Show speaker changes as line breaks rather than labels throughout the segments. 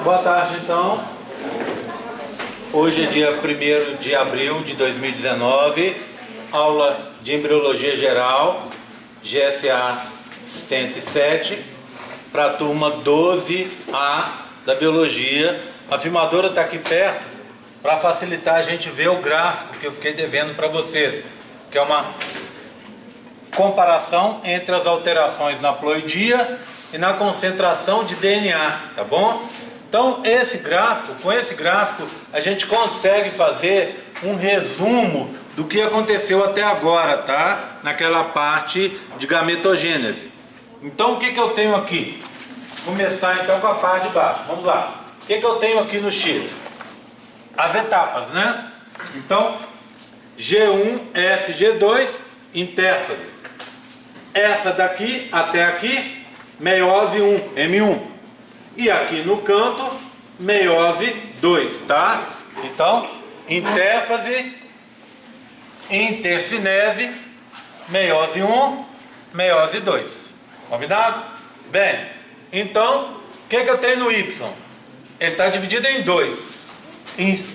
Boa tarde, então. Hoje é dia 1º de abril de 2019, aula de Embriologia Geral, GSA 107, para a turma 12A da Biologia. A filmadora está aqui perto para facilitar a gente ver o gráfico que eu fiquei devendo para vocês, que é uma comparação entre as alterações na ploidia e na concentração de DNA, tá bom? Então, com esse gráfico, a gente consegue fazer um resumo do que aconteceu até agora, tá? Naquela parte de gametogênese. Então, o que eu tenho aqui? Vou começar então com a parte de baixo. Vamos lá. O que eu tenho aqui no X? As etapas, né? Então, G1, S, G2, intérfase. Essa daqui até aqui, meiose 1, M1. E aqui no canto, meiose 2, tá? Então, intérfase, intercinese, meiose 1, meiose 2. Combinado? Bem, então, o que eu tenho no Y? Ele está dividido em dois.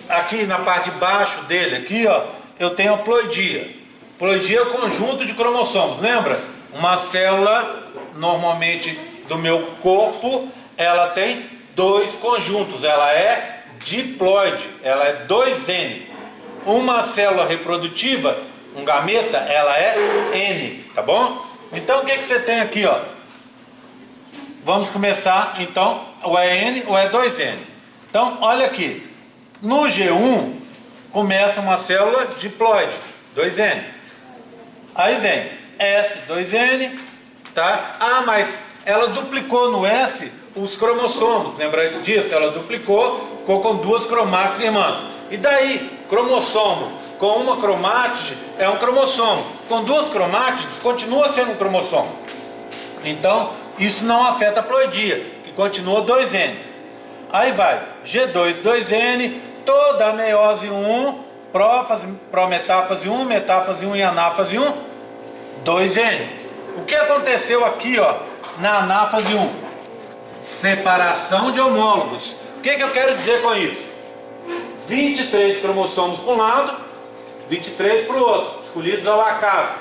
Aqui na parte de baixo dele, aqui, ó, eu tenho a ploidia. Ploidia é o conjunto de cromossomos, lembra? Uma célula, normalmente, do meu corpo, ela tem dois conjuntos, ela é diploide, ela é 2N. Uma célula reprodutiva, um gameta, ela é N, tá bom? Então o que você tem aqui, ó? Vamos começar então, ou é N ou é 2N. Então olha aqui, no G1 começa uma célula diploide, 2N. Aí vem S, 2N, tá? Ah, mas ela duplicou no S os cromossomos, lembra disso? Ela duplicou, ficou com duas cromátides irmãs. E daí, cromossomo com uma cromátide é um cromossomo, com duas cromátides continua sendo um cromossomo. Então, isso não afeta a ploidia, que continua 2N. Aí vai, G2, 2N, toda a meiose 1, prometáfase 1, metáfase 1 e anáfase 1, 2N. O que aconteceu aqui, ó, na anáfase 1? Separação de homólogos. O que eu quero dizer com isso? 23 cromossomos para um lado, 23 para o outro, escolhidos ao acaso.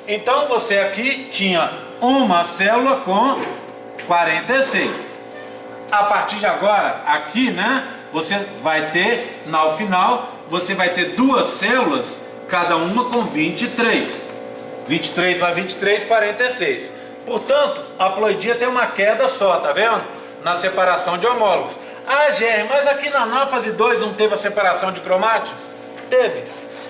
Então você aqui tinha uma célula com 46. A partir de agora, aqui, né, você vai ter, no final, você vai ter duas células, cada uma com 23. 23 mais 23, 46. Portanto, a ploidia tem uma queda só, tá vendo? Na separação de homólogos. Ah, GR, mas aqui na anáfase 2 não teve a separação de cromátides? Teve.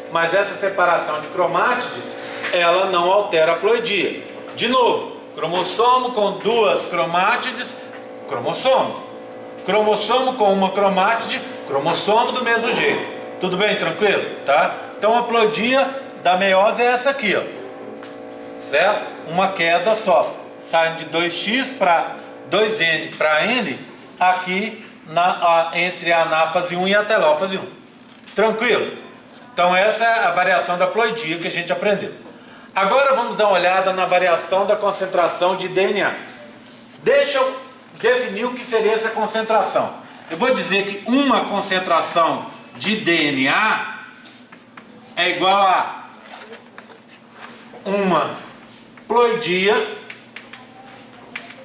Mas essa separação de cromátides, ela não altera a ploidia. De novo, cromossomo com duas cromátides, cromossomo. Cromossomo com uma cromátide, cromossomo do mesmo jeito. Tudo bem? Tranquilo? Tá? Então a ploidia da meiose é essa aqui, ó. Certo? Uma queda só, sai de 2x para 2N para N, aqui entre a anáfase 1 e a telófase 1. Tranquilo? Então essa é a variação da ploidia que a gente aprendeu. Agora vamos dar uma olhada na variação da concentração de DNA. Deixa eu definir o que seria essa concentração. Eu vou dizer que uma concentração de DNA é igual a uma ploidia,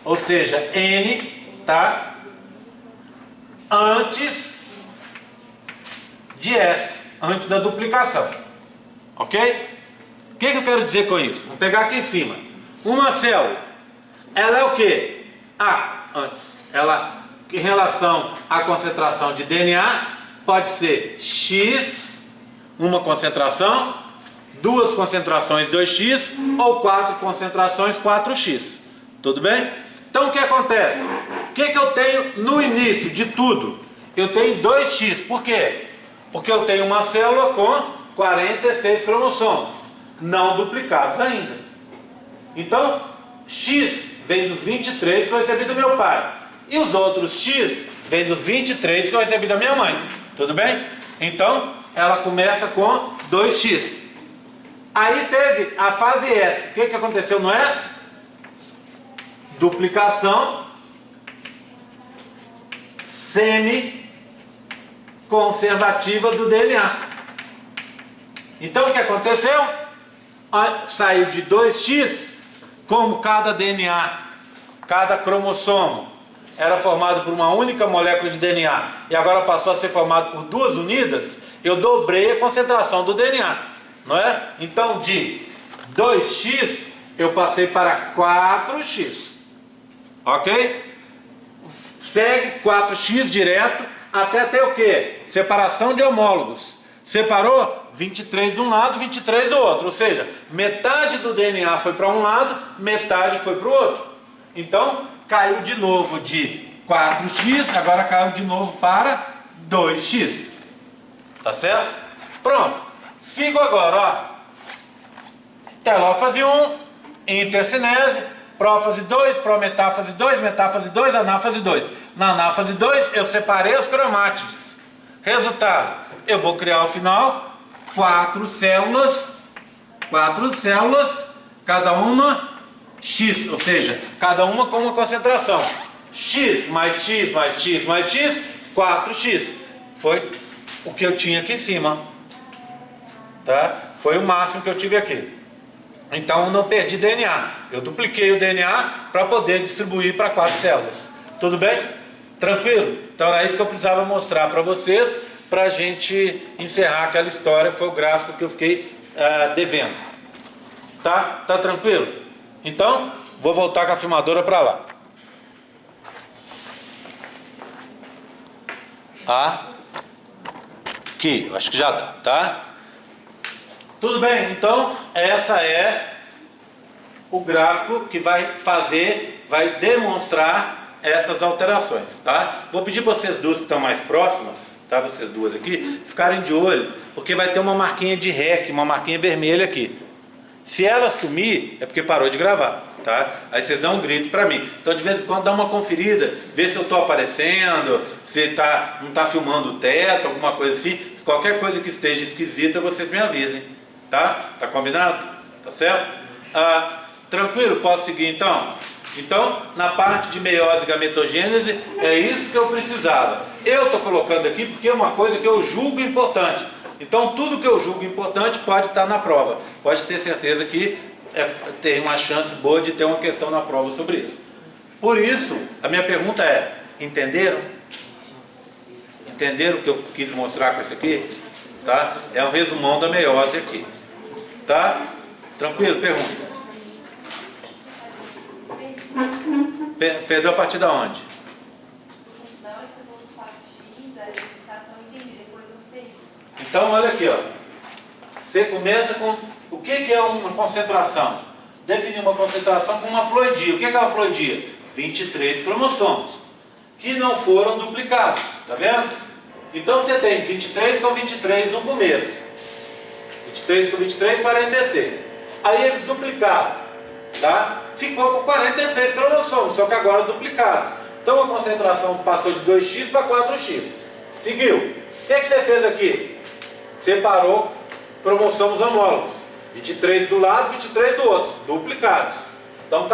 ou seja, N, tá? Antes de S, antes da duplicação, ok? O que eu quero dizer com isso? Vamos pegar aqui em cima. Uma célula, ela é o que? Antes, ela, em relação à concentração de DNA, pode ser X, uma concentração, duas concentrações 2x ou 4 concentrações 4x. Tudo bem? Então o que acontece? O que eu tenho no início de tudo? Eu tenho 2x. Por quê? Porque eu tenho uma célula com 46 cromossomos, não duplicados ainda. Então, x vem dos 23 que eu recebi do meu pai. E os outros x vem dos 23 que eu recebi da minha mãe. Tudo bem? Então, ela começa com 2x. Aí teve a fase S. O que aconteceu no S? Duplicação, semi-conservativa do DNA. Então o que aconteceu? Saiu de 2x, como cada DNA, cada cromossomo era formado por uma única molécula de DNA e agora passou a ser formado por duas unidas, eu dobrei a concentração do DNA, não é? Então de 2x eu passei para 4x, ok? Segue 4x direto até ter o que? Separação de homólogos. Separou 23 de um lado, 23 do outro. Ou seja, metade do DNA foi para um lado, metade foi para o outro. Então, caiu de novo de 4x, agora caiu de novo para 2x. Tá certo? Pronto. Sigo agora, ó. Telófase 1, intercinese, prófase 2, prometáfase 2, metáfase 2, anáfase 2. Na anáfase 2, eu separei as cromátides. Resultado, eu vou criar ao final 4 células, cada uma X, ou seja, cada uma com uma concentração. X mais X mais X mais X, 4X. Foi o que eu tinha aqui em cima. Tá? Foi o máximo que eu tive aqui. Então eu não perdi DNA. Eu dupliquei o DNA para poder distribuir para 4 células. Tudo bem? Tranquilo? Então era isso que eu precisava mostrar para vocês, para a gente encerrar aquela história. Foi o gráfico que eu fiquei devendo. Tá? Tá tranquilo? Então, vou voltar com a filmadora para lá. Aqui, eu acho que já dá, tá? Tudo bem, então essa é o gráfico que vai demonstrar essas alterações, tá? Vou pedir para vocês duas que estão mais próximas, tá? Vocês duas aqui, ficarem de olho, porque vai ter uma marquinha de REC, uma marquinha vermelha aqui. Se ela sumir, é porque parou de gravar, tá? Aí vocês dão um grito para mim. Então de vez em quando dá uma conferida, vê se eu estou aparecendo, se não está filmando o teto, alguma coisa assim. Qualquer coisa que esteja esquisita, vocês me avisem, tá? Tá combinado? Tá certo? Tranquilo? Posso seguir então? Então, na parte de meiose e gametogênese, é isso que eu precisava. Eu estou colocando aqui porque é uma coisa que eu julgo importante. Então, tudo que eu julgo importante pode estar na prova. Pode ter certeza que tem uma chance boa de ter uma questão na prova sobre isso. Por isso, a minha pergunta é: entenderam? Entenderam o que eu quis mostrar com isso aqui? Tá? É um resumão da meiose aqui. Tá? Tranquilo? Pergunta. Perdeu a partir da onde? Então, olha aqui, ó. Você começa com o que é uma concentração? Definir uma concentração com uma haploidia. O que é uma haploidia? 23 cromossomos que não foram duplicados. Tá vendo? Então você tem 23 com 23 no começo. 23 com 23, 46. Aí eles duplicaram. Tá? Ficou com 46 cromossomos, só que agora duplicados. Então a concentração passou de 2x para 4x. Seguiu. O que você fez aqui? Separou cromossomos homólogos. 23 do lado, 23 do outro. Duplicados. Então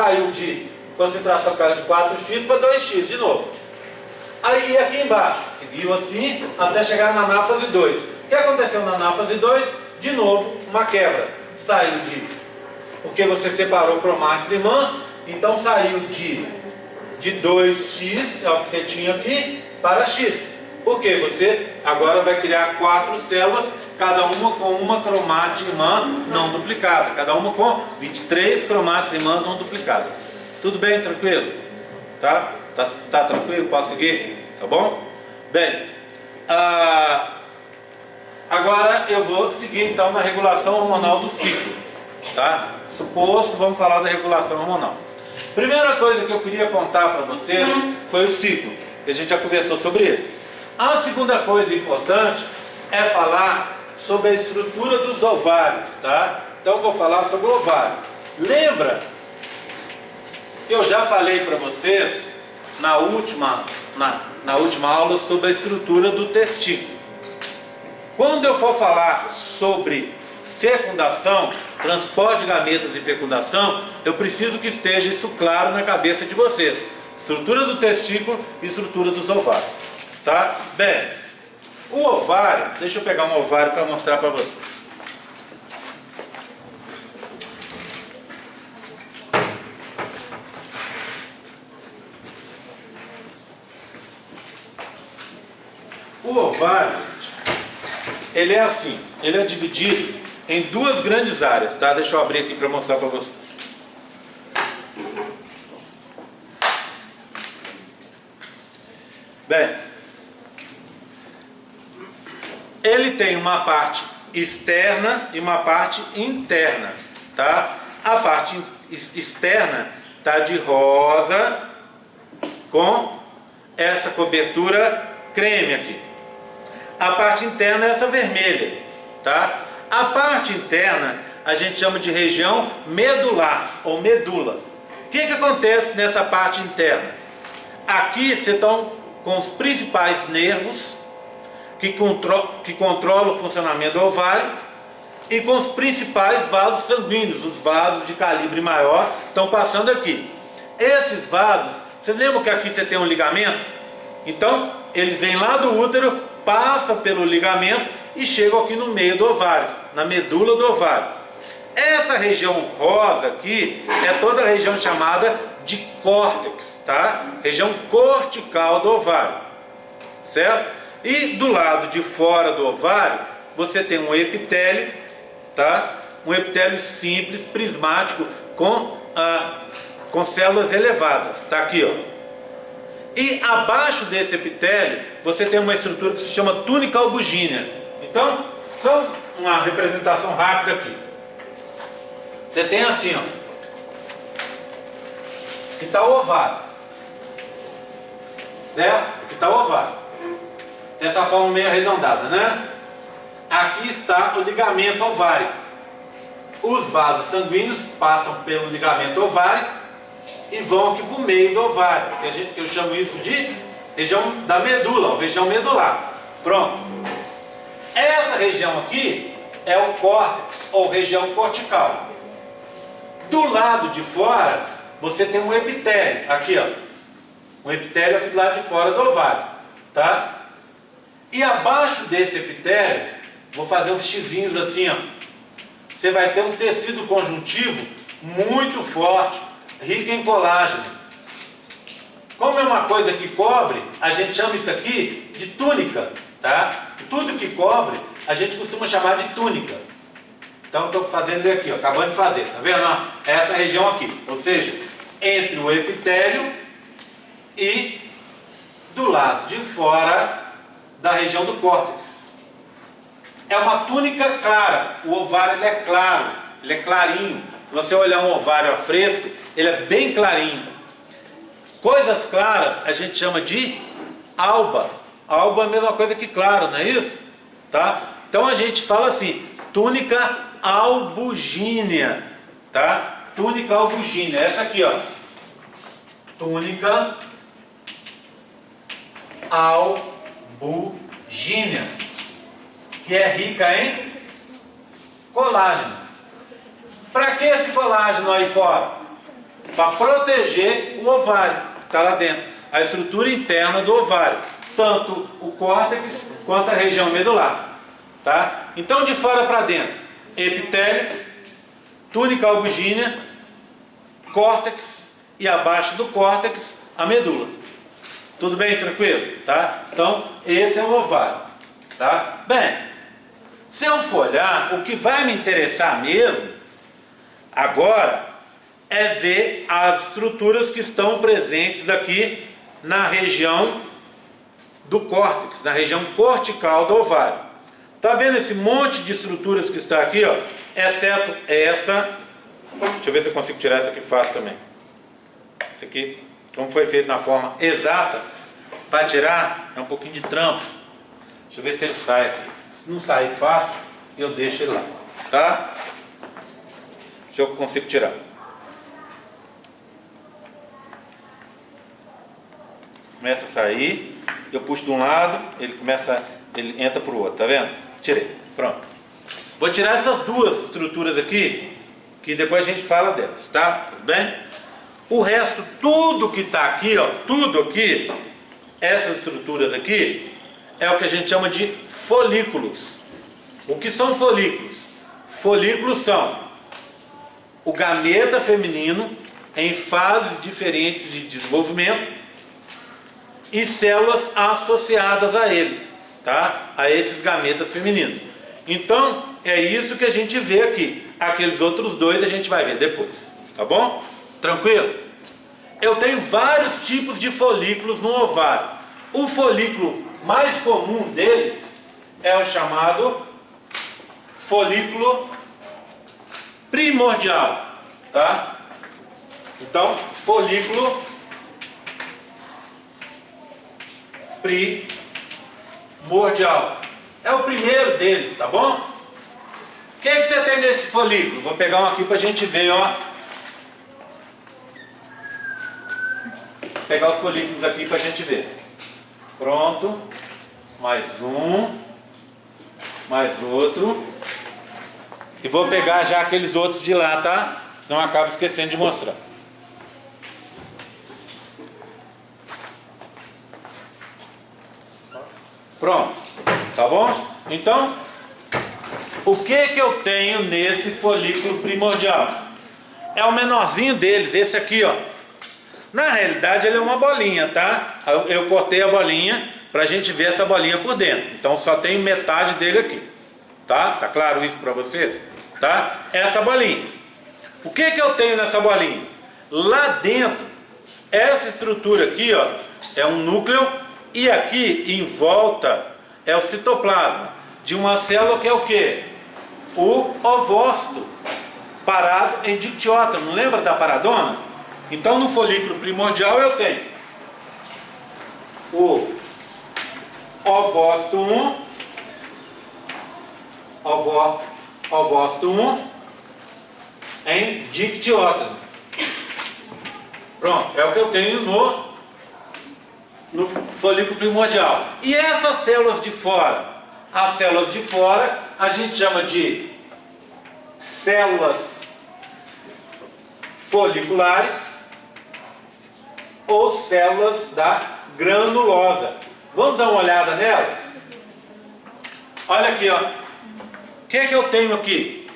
concentração caiu de 4x para 2x de novo. Aí aqui embaixo, seguiu assim até chegar na anáfase 2. O que aconteceu na anáfase 2? De novo, uma quebra. Saiu porque você separou cromátides irmãs, então saiu de 2x, é o que você tinha aqui, para x. Porque você agora vai criar 4 células, cada uma com uma cromátide irmã não duplicada, cada uma com 23 cromátides irmãs não duplicadas. Tudo bem? Tranquilo? Tá tranquilo? Posso seguir? Tá bom? Bem, agora eu vou seguir então na regulação hormonal do ciclo, tá? Suposto, vamos falar da regulação hormonal. Primeira coisa que eu queria contar para vocês foi o ciclo, que a gente já conversou sobre ele. A segunda coisa importante é falar sobre a estrutura dos ovários, tá? Então eu vou falar sobre o ovário. Lembra que eu já falei para vocês na última aula sobre a estrutura do testículo. Quando eu for falar sobre fecundação, transporte de gametas e fecundação, eu preciso que esteja isso claro na cabeça de vocês. Estrutura do testículo e estrutura dos ovários. Tá? Bem, o ovário, deixa eu pegar um ovário para mostrar para vocês. O ovário, ele é assim, ele é dividido em duas grandes áreas, tá? Deixa eu abrir aqui para mostrar para vocês. Bem, ele tem uma parte externa e uma parte interna, tá? A parte externa tá de rosa com essa cobertura creme aqui. A parte interna é essa vermelha, tá? A parte interna a gente chama de região medular ou medula. O que acontece nessa parte interna? Aqui você está com os principais nervos que controlam o funcionamento do ovário e com os principais vasos sanguíneos, os vasos de calibre maior estão passando aqui. Esses vasos, vocês lembram que aqui você tem um ligamento? Então, ele vem lá do útero, passa pelo ligamento e chega aqui no meio do ovário, na medula do ovário. Essa região rosa aqui é toda a região chamada de córtex, tá? Região cortical do ovário, certo? E do lado de fora do ovário, você tem um epitélio, tá? Um epitélio simples, prismático, com células elevadas, tá aqui, ó. E abaixo desse epitélio, você tem uma estrutura que se chama túnica albugínea. Então, só uma representação rápida aqui. Você tem assim, ó. Aqui está o ovário. Certo? Aqui está o ovário. Tem essa forma meio arredondada, né? Aqui está o ligamento ovárico. Os vasos sanguíneos passam pelo ligamento ovárico e vão aqui para o meio do ovário, que eu chamo isso de região da medula, ou região medular. Pronto. Essa região aqui é o córtex, ou região cortical. Do lado de fora, você tem um epitélio, aqui ó. Um epitélio aqui do lado de fora do ovário, tá? E abaixo desse epitélio, vou fazer uns xizinhos assim, ó. Você vai ter um tecido conjuntivo muito forte, rico em colágeno. Como é uma coisa que cobre, a gente chama isso aqui de túnica, tá? Tudo que cobre, a gente costuma chamar de túnica. Então, estou fazendo aqui, ó, acabando de fazer, tá vendo? Ó, essa região aqui, ou seja, entre o epitélio e do lado de fora da região do córtex. É uma túnica clara, o ovário ele é claro, ele é clarinho. Se você olhar um ovário a fresco, ele é bem clarinho. Coisas claras a gente chama de alba. Alba é a mesma coisa que claro, não é isso? Tá? Então a gente fala assim, túnica albugínea, tá? Túnica albugínea, essa aqui, ó. Túnica albugínea, que é rica em colágeno. Para que esse colágeno aí fora? Para proteger o ovário que está lá dentro, a estrutura interna do ovário, tanto o córtex quanto a região medular, tá? Então de fora para dentro, epitélio, túnica albugínea, córtex e abaixo do córtex a medula. Tudo bem, tranquilo? Tá? Então esse é o ovário, tá? Bem, se eu for olhar, o que vai me interessar mesmo agora é ver as estruturas que estão presentes aqui na região do córtex, na região cortical do ovário. Tá vendo esse monte de estruturas que está aqui, ó? Exceto essa. Deixa eu ver se eu consigo tirar essa aqui fácil também. Isso aqui, como foi feito na forma exata, para tirar é um pouquinho de trampo. Deixa eu ver se ele sai aqui. Se não sair fácil, eu deixo ele lá, tá? Deixa eu consigo tirar. Começa a sair, eu puxo de um lado, ele entra para o outro, tá vendo? Tirei, pronto. Vou tirar essas duas estruturas aqui, que depois a gente fala delas, tá? Tudo bem? O resto, tudo que está aqui, ó, tudo aqui, essas estruturas aqui é o que a gente chama de folículos. O que são folículos? Folículos são o gameta feminino em fases diferentes de desenvolvimento e células associadas a eles, tá? A esses gametas femininos. Então, é isso que a gente vê aqui. Aqueles outros dois a gente vai ver depois, tá bom? Tranquilo? Eu tenho vários tipos de folículos no ovário. O folículo mais comum deles é o chamado folículo primordial, tá? Então, folículo primordial é o primeiro deles, tá bom? O que você tem nesse folículo? Vou pegar um aqui pra gente ver, ó. Vou pegar os folículos aqui pra gente ver. Pronto. Mais um. Mais outro. E vou pegar já aqueles outros de lá, tá? Senão eu acabo esquecendo de mostrar. Pronto, tá bom? Então, o que eu tenho nesse folículo primordial? É o menorzinho deles, esse aqui, ó. Na realidade ele é uma bolinha, tá? Eu cortei a bolinha pra gente ver essa bolinha por dentro. Então só tem metade dele aqui, tá? Tá claro isso pra vocês? Tá? Essa bolinha. O que eu tenho nessa bolinha? Lá dentro, essa estrutura aqui, ó, é um núcleo. E aqui em volta é o citoplasma de uma célula que é o que? O ovócito parado em dictiota. Não lembra da paradona? Então no folículo primordial eu tenho o ovócito 1, ovócito 1 em dictiota. Pronto, é o que eu tenho no folículo primordial. E essas células de fora? As células de fora a gente chama de células foliculares ou células da granulosa. Vamos dar uma olhada nelas? Olha aqui, ó. O que eu tenho aqui?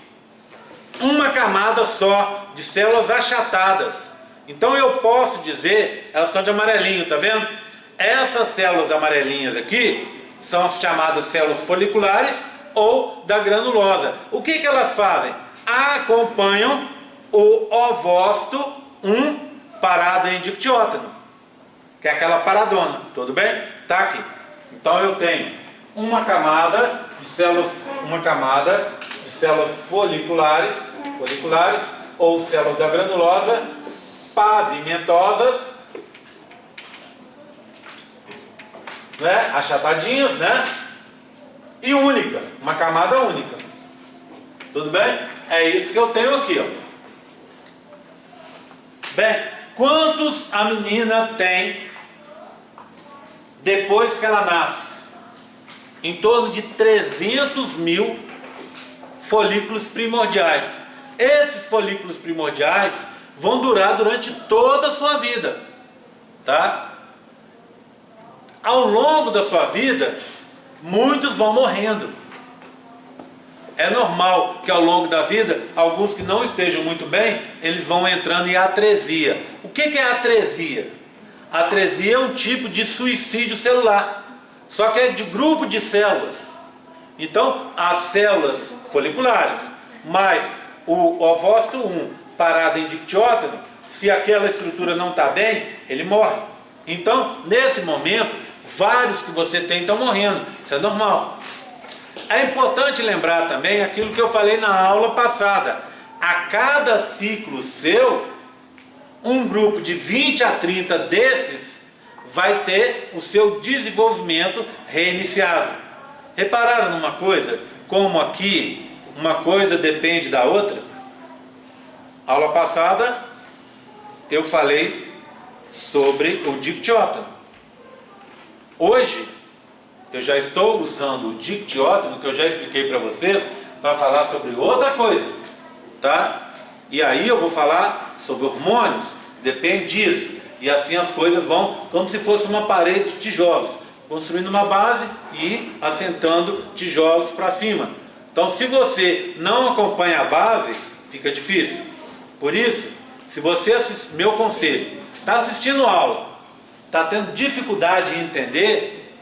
Uma camada só de células achatadas. Então eu posso dizer, elas estão de amarelinho, tá vendo? Essas células amarelinhas aqui são as chamadas células foliculares ou da granulosa. O que elas fazem? Acompanham o ovócito 1 parado em dictiótano, que é aquela paradona, tudo bem? Tá aqui. Então eu tenho uma camada de células foliculares ou células da granulosa, pavimentosas, né? Achatadinhas, né? E única, uma camada única. Tudo bem? É isso que eu tenho aqui, ó. Bem, quantos a menina tem depois que ela nasce? Em torno de 300 mil folículos primordiais. Esses folículos primordiais vão durar durante toda a sua vida, tá? Ao longo da sua vida, muitos vão morrendo. É normal que ao longo da vida, alguns que não estejam muito bem, eles vão entrando em atresia. O que é atresia? Atresia é um tipo de suicídio celular, só que é de grupo de células. Então, as células foliculares, mais o ovócito 1 parado em dictiótano, se aquela estrutura não está bem, ele morre. Então, nesse momento, vários que você tem estão morrendo. Isso é normal. É importante lembrar também aquilo que eu falei na aula passada. A cada ciclo seu, um grupo de 20 a 30 desses vai ter o seu desenvolvimento reiniciado. Repararam numa coisa? Como aqui uma coisa depende da outra? Aula passada eu falei sobre o dictiótano. Hoje eu já estou usando o dictiótano, que eu já expliquei para vocês, para falar sobre outra coisa, tá? E aí eu vou falar sobre hormônios, depende disso. E assim as coisas vão como se fosse uma parede de tijolos, construindo uma base e assentando tijolos para cima. Então, se você não acompanha a base, fica difícil. Por isso, se você assiste, meu conselho, está assistindo aula, está tendo dificuldade em entender,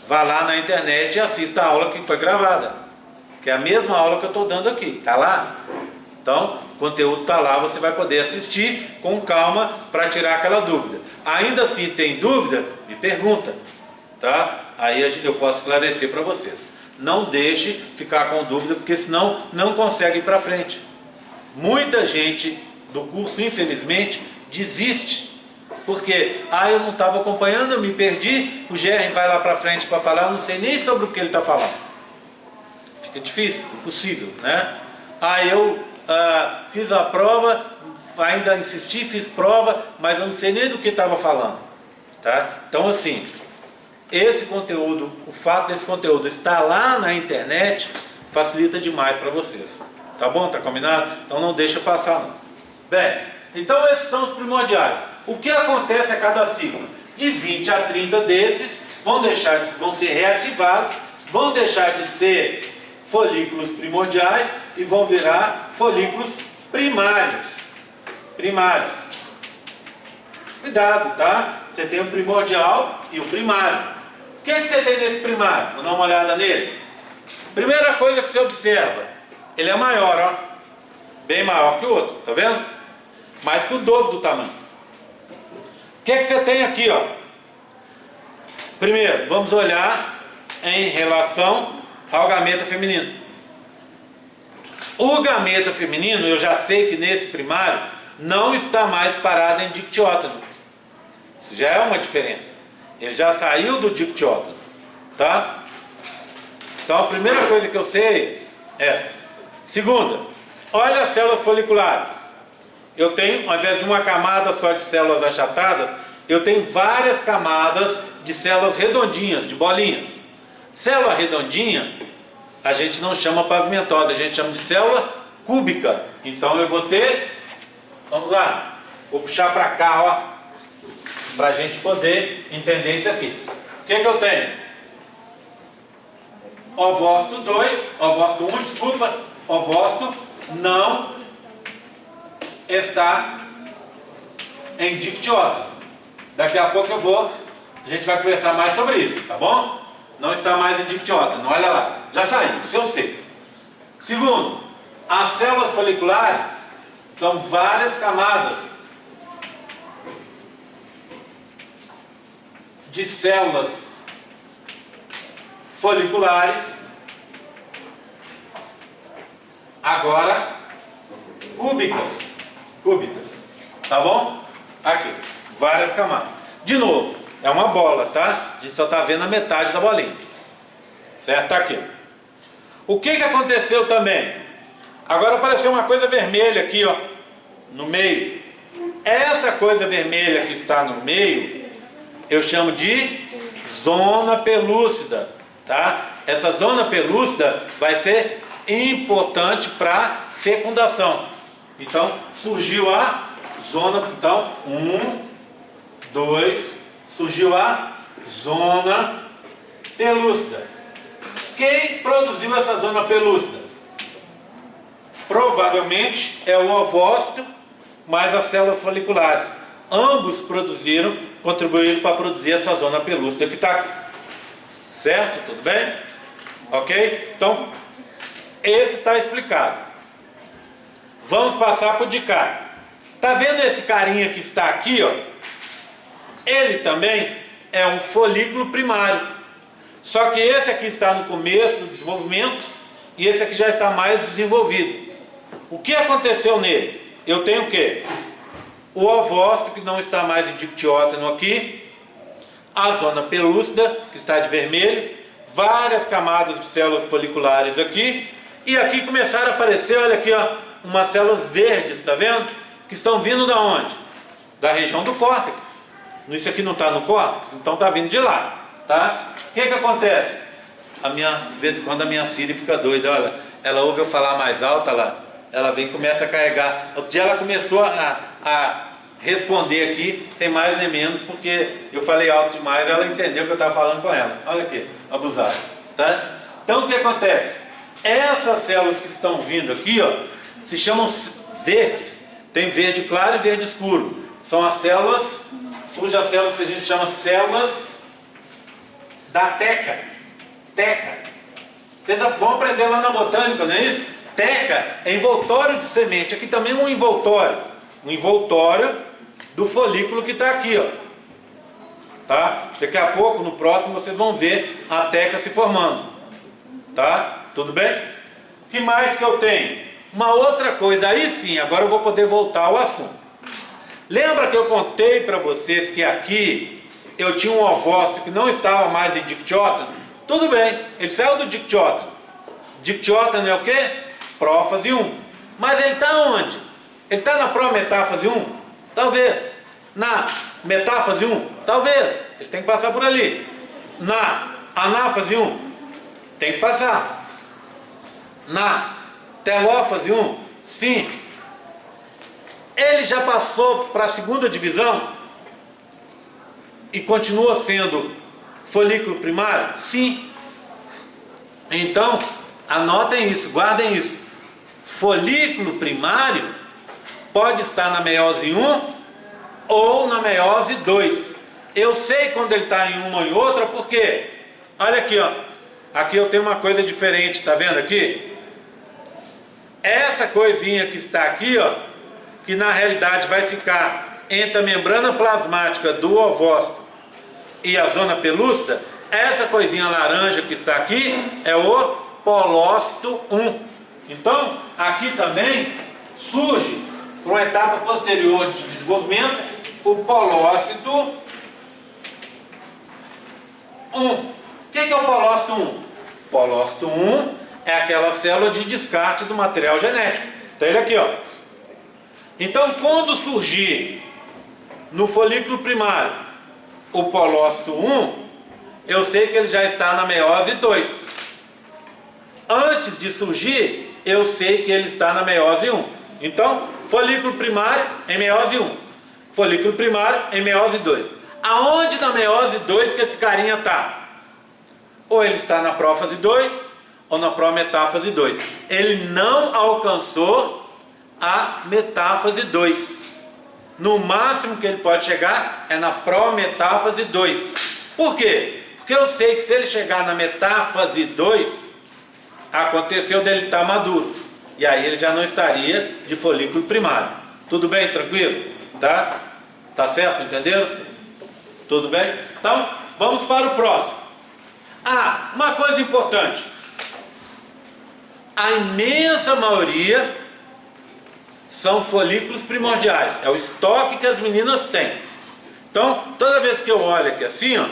vá lá na internet e assista a aula que foi gravada, que é a mesma aula que eu estou dando aqui, está lá? Então, o conteúdo está lá, você vai poder assistir com calma para tirar aquela dúvida. Ainda assim, tem dúvida? Me pergunta, tá? Aí eu posso esclarecer para vocês. Não deixe ficar com dúvida, porque senão não consegue ir para frente. Muita gente do curso, infelizmente, desiste. Porque, eu não estava acompanhando, eu me perdi, o GR vai lá para frente para falar, eu não sei nem sobre o que ele está falando. Fica difícil, impossível, né? Eu fiz a prova, ainda insisti, fiz prova, mas eu não sei nem do que estava falando, tá? Então, assim, esse conteúdo, o fato desse conteúdo estar lá na internet, facilita demais para vocês, tá bom? Tá combinado? Então não deixa passar não. Bem, então esses são os primordiais. O que acontece a cada ciclo? De 20 a 30 desses vão ser reativados, vão deixar de ser folículos primordiais e vão virar folículos primários. Cuidado, tá? Você tem o primordial e o primário. O que você tem nesse primário? Vamos dar uma olhada nele. Primeira coisa que você observa, ele é maior, ó. Bem maior que o outro, tá vendo? Mais que o dobro do tamanho. O que você tem aqui, ó? Primeiro, vamos olhar em relação ao gameta feminino. O gameta feminino, eu já sei que nesse primário não está mais parado em dictiótono. Isso já é uma diferença. Ele já saiu do dictiótono, tá? Então a primeira coisa que eu sei é essa. Segunda, olha as células foliculares. Eu tenho, ao invés de uma camada só de células achatadas, eu tenho várias camadas de células redondinhas, de bolinhas. Célula redondinha, a gente não chama pavimentosa, a gente chama de célula cúbica. Então eu vou ter, vamos lá, vou puxar para cá, ó, para a gente poder entender isso aqui. O que eu tenho? Ovócito 2, ovócito 1, desculpa, ovócito não está em dictiótono. Daqui a pouco a gente vai conversar mais sobre isso, tá bom? Não está mais em dictiótono, olha lá, já saiu, isso eu sei. Segundo, as células foliculares são várias camadas de células foliculares, agora cúbicas, tá bom? Aqui, várias camadas. De novo, é uma bola, tá? A gente só está vendo a metade da bolinha, certo? Tá aqui. O que aconteceu também? Agora apareceu uma coisa vermelha aqui, ó, no meio. Essa coisa vermelha que está no meio, eu chamo de zona pelúcida, tá? Essa zona pelúcida vai ser importante para fecundação. Então, surgiu a zona, então, 1, 2, surgiu a zona pelúcida. Quem produziu essa zona pelúcida? Provavelmente é o ovócito mais as células foliculares. Ambos contribuíram para produzir essa zona pelúcida que está aqui. Certo? Tudo bem? Ok? Então, esse está explicado. Vamos passar para o de cá. Tá vendo esse carinha que está aqui, ó? Ele também é um folículo primário. Só que esse aqui está no começo do desenvolvimento e esse aqui já está mais desenvolvido. O que aconteceu nele? Eu tenho o quê? O ovócito, que não está mais em dictiótono aqui, a zona pelúcida, que está de vermelho, várias camadas de células foliculares aqui, e aqui começaram a aparecer, olha aqui, ó, umas células verdes, está vendo? Que estão vindo da onde? Da região do córtex. Isso aqui não está no córtex, então está vindo de lá, tá? O que acontece? De vez em quando a minha Siri fica doida, olha, ela ouve eu falar mais alto, ela vem e começa a carregar. Outro dia ela começou a responder aqui, sem mais nem menos, porque eu falei alto demais, ela entendeu que eu estava falando com ela. Olha aqui, abusado. Tá? Então o que acontece? Essas células que estão vindo aqui, ó, se chamam verdes. Tem verde claro e verde escuro. São as células, surgem as células que a gente chama células da teca. Teca. Vocês vão aprender lá na botânica, não é isso? Teca é envoltório de semente. Aqui também é um envoltório. Um envoltório do folículo que está aqui, ó. Tá? Daqui a pouco, no próximo, vocês vão ver a teca se formando. Tá? Tudo bem? O que mais que eu tenho? Uma outra coisa, aí sim, agora eu vou poder voltar ao assunto. Lembra que eu contei para vocês que aqui eu tinha um ovócito que não estava mais em dictiótano? Tudo bem, ele saiu do dictiótano. Dictiótano é o quê? Prófase 1. Mas ele está onde? Ele está na prometáfase 1? Talvez. Na metáfase 1? Talvez. Ele tem que passar por ali. Na anáfase 1? Tem que passar. Na telófase 1? Sim. Ele já passou para a segunda divisão e continua sendo folículo primário? Sim. Então, anotem isso, guardem isso. Folículo primário pode estar na meiose 1 ou na meiose 2. Eu sei quando ele está em uma ou em outra, porque, olha aqui, ó. Aqui eu tenho uma coisa diferente, tá vendo aqui? Essa coisinha que está aqui, ó, que na realidade vai ficar entre a membrana plasmática do ovócito e a zona pelúcida, essa coisinha laranja que está aqui é o polócito 1. Então, aqui também surge, por uma etapa posterior de desenvolvimento, o polócito 1. O que é o polócito 1? Polócito 1 é aquela célula de descarte do material genético. Então ele aqui, ó. Então quando surgir no folículo primário o polócito 1, eu sei que ele já está na meiose 2. Antes de surgir, eu sei que ele está na meiose 1. Então, folículo primário em meiose 1. Folículo primário em meiose 2. Aonde na meiose 2 que esse carinha está? Ou ele está na prófase 2, ou na prometáfase 2. Ele não alcançou a metáfase 2. No máximo que ele pode chegar é na prometáfase 2. Por quê? Porque eu sei que se ele chegar na metáfase 2, aconteceu dele estar maduro. E aí ele já não estaria de folículo primário. Tudo bem? Tranquilo? Tá? Tá certo? Entenderam? Tudo bem? Então, vamos para o próximo. Ah, uma coisa importante. A imensa maioria são folículos primordiais. É o estoque que as meninas têm. Então, toda vez que eu olho aqui assim, ó,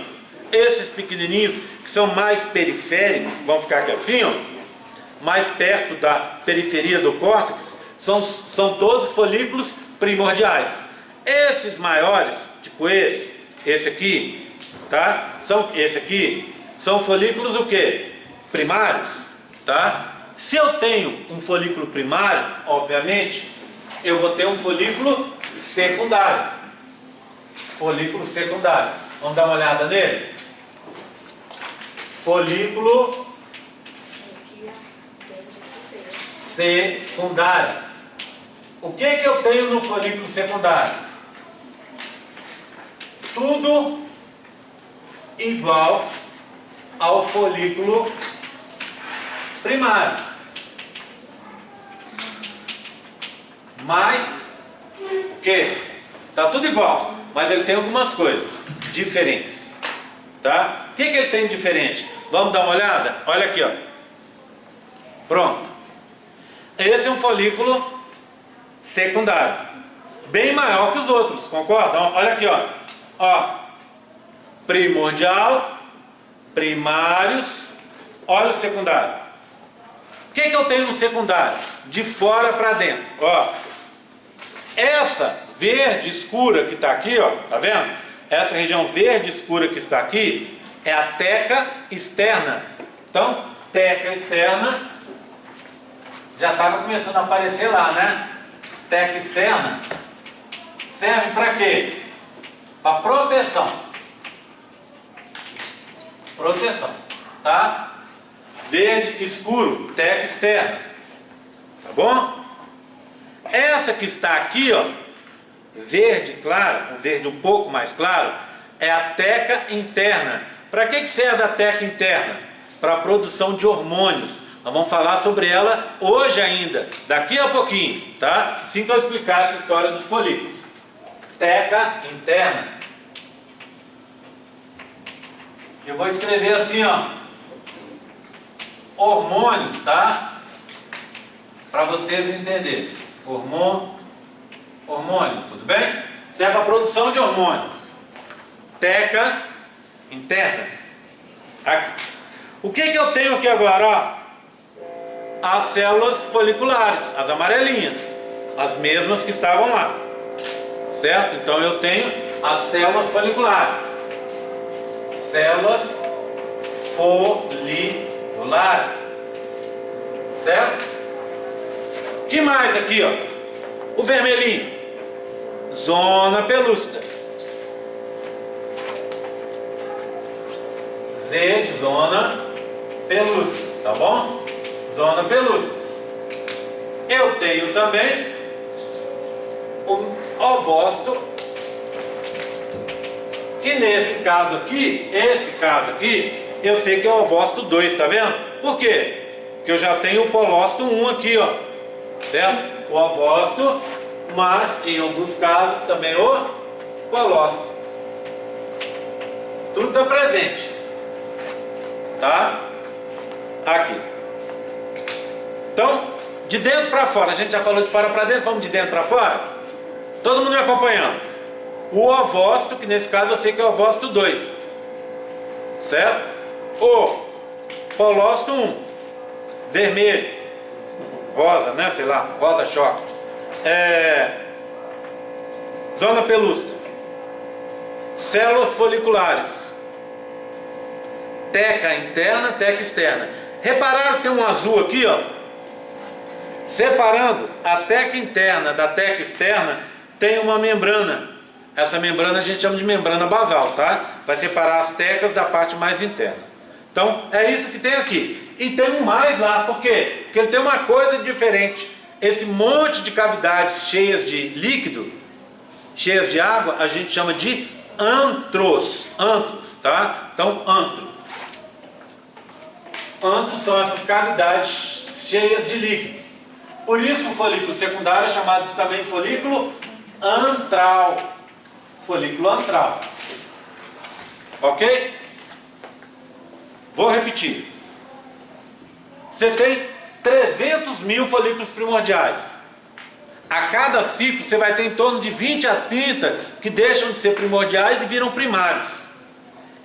esses pequenininhos que são mais periféricos, vão ficar aqui assim, ó, mais perto da periferia do córtex, são todos folículos primordiais. Esses maiores, tipo esse aqui, tá? Esse aqui, são folículos o quê? Primários, tá? Se eu tenho um folículo primário, obviamente, eu vou ter um folículo secundário. Folículo secundário. Vamos dar uma olhada nele? Folículo secundário. O que eu tenho no folículo secundário? Tudo igual ao folículo primário. Mas o que? Tá tudo igual, mas ele tem algumas coisas diferentes, tá? O que ele tem de diferente? Vamos dar uma olhada? Olha aqui, ó. Pronto. Esse é um folículo secundário, bem maior que os outros, concordam? Olha aqui, ó. Ó, primordial, primários, olha o secundário. O que eu tenho no secundário? De fora para dentro, ó. Essa verde escura que está aqui, ó, tá vendo? Essa região verde escura que está aqui é a teca externa. Então, teca externa já estava começando a aparecer lá, né? Teca externa, serve para quê? Para proteção. Proteção, tá? Verde escuro, teca externa. Tá bom? Essa que está aqui, ó, verde claro, um verde um pouco mais claro, é a teca interna. Para que serve a teca interna? Para a produção de hormônios. Nós vamos falar sobre ela hoje ainda, daqui a pouquinho, tá? Assim que eu explicar essa história dos folículos. Teca interna. Eu vou escrever assim, ó, hormônio, tá? Para vocês entenderem. Hormônio, tudo bem? Serve a produção de hormônios. Teca interna. Aqui. O que eu tenho aqui agora, ó? As células foliculares, as amarelinhas, as mesmas que estavam lá, certo? Então eu tenho as células foliculares, células foliculares, certo? Que mais aqui, ó? O vermelhinho, zona pelúcida, Z de zona pelúcida, tá bom? Zona pelúcida. Eu tenho também o ovócito, que nesse caso aqui, esse caso aqui, eu sei que é o ovócito 2, tá vendo? Por quê? Porque eu já tenho o polócito 1 aqui, ó, certo? O ovócito, mas em alguns casos também o polócito. Isso tudo está presente, tá? Aqui. Então, de dentro para fora, a gente já falou de fora para dentro, vamos de dentro para fora? Todo mundo me acompanhando? O ovócito, que nesse caso eu sei que é o ovócito 2, certo? O polócito 1, vermelho, rosa, né? Sei lá, rosa choque. Zona pelúcida, células foliculares, teca interna, teca externa. Repararam que tem um azul aqui, ó? Separando a teca interna da teca externa, tem uma membrana. Essa membrana a gente chama de membrana basal, tá? Vai separar as tecas da parte mais interna. Então, é isso que tem aqui. E tem um mais lá, por quê? Porque ele tem uma coisa diferente. Esse monte de cavidades cheias de líquido, cheias de água, a gente chama de antros. Antros, tá? Então, antro. Antros são essas cavidades cheias de líquido. Por isso o folículo secundário é chamado também de folículo antral. Folículo antral. Ok? Vou repetir. Você tem 300 mil folículos primordiais. A cada ciclo você vai ter em torno de 20 a 30 que deixam de ser primordiais e viram primários.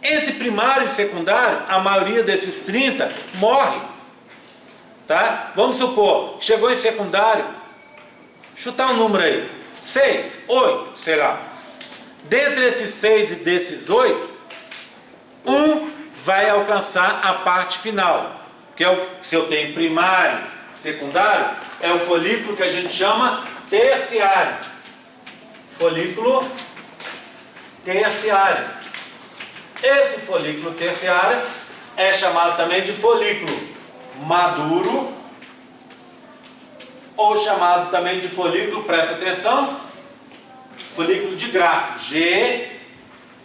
Entre primário e secundário, a maioria desses 30 morre. Tá? Vamos supor, chegou em secundário, chutar um número aí, 6, 8, sei lá. Dentre esses 6 e desses 8, um vai alcançar a parte final, que é se eu tenho primário, secundário, é o folículo que a gente chama terciário. Folículo terciário. Esse folículo terciário é chamado também de folículo maduro, ou chamado também de folículo, presta atenção, folículo de grafo, G,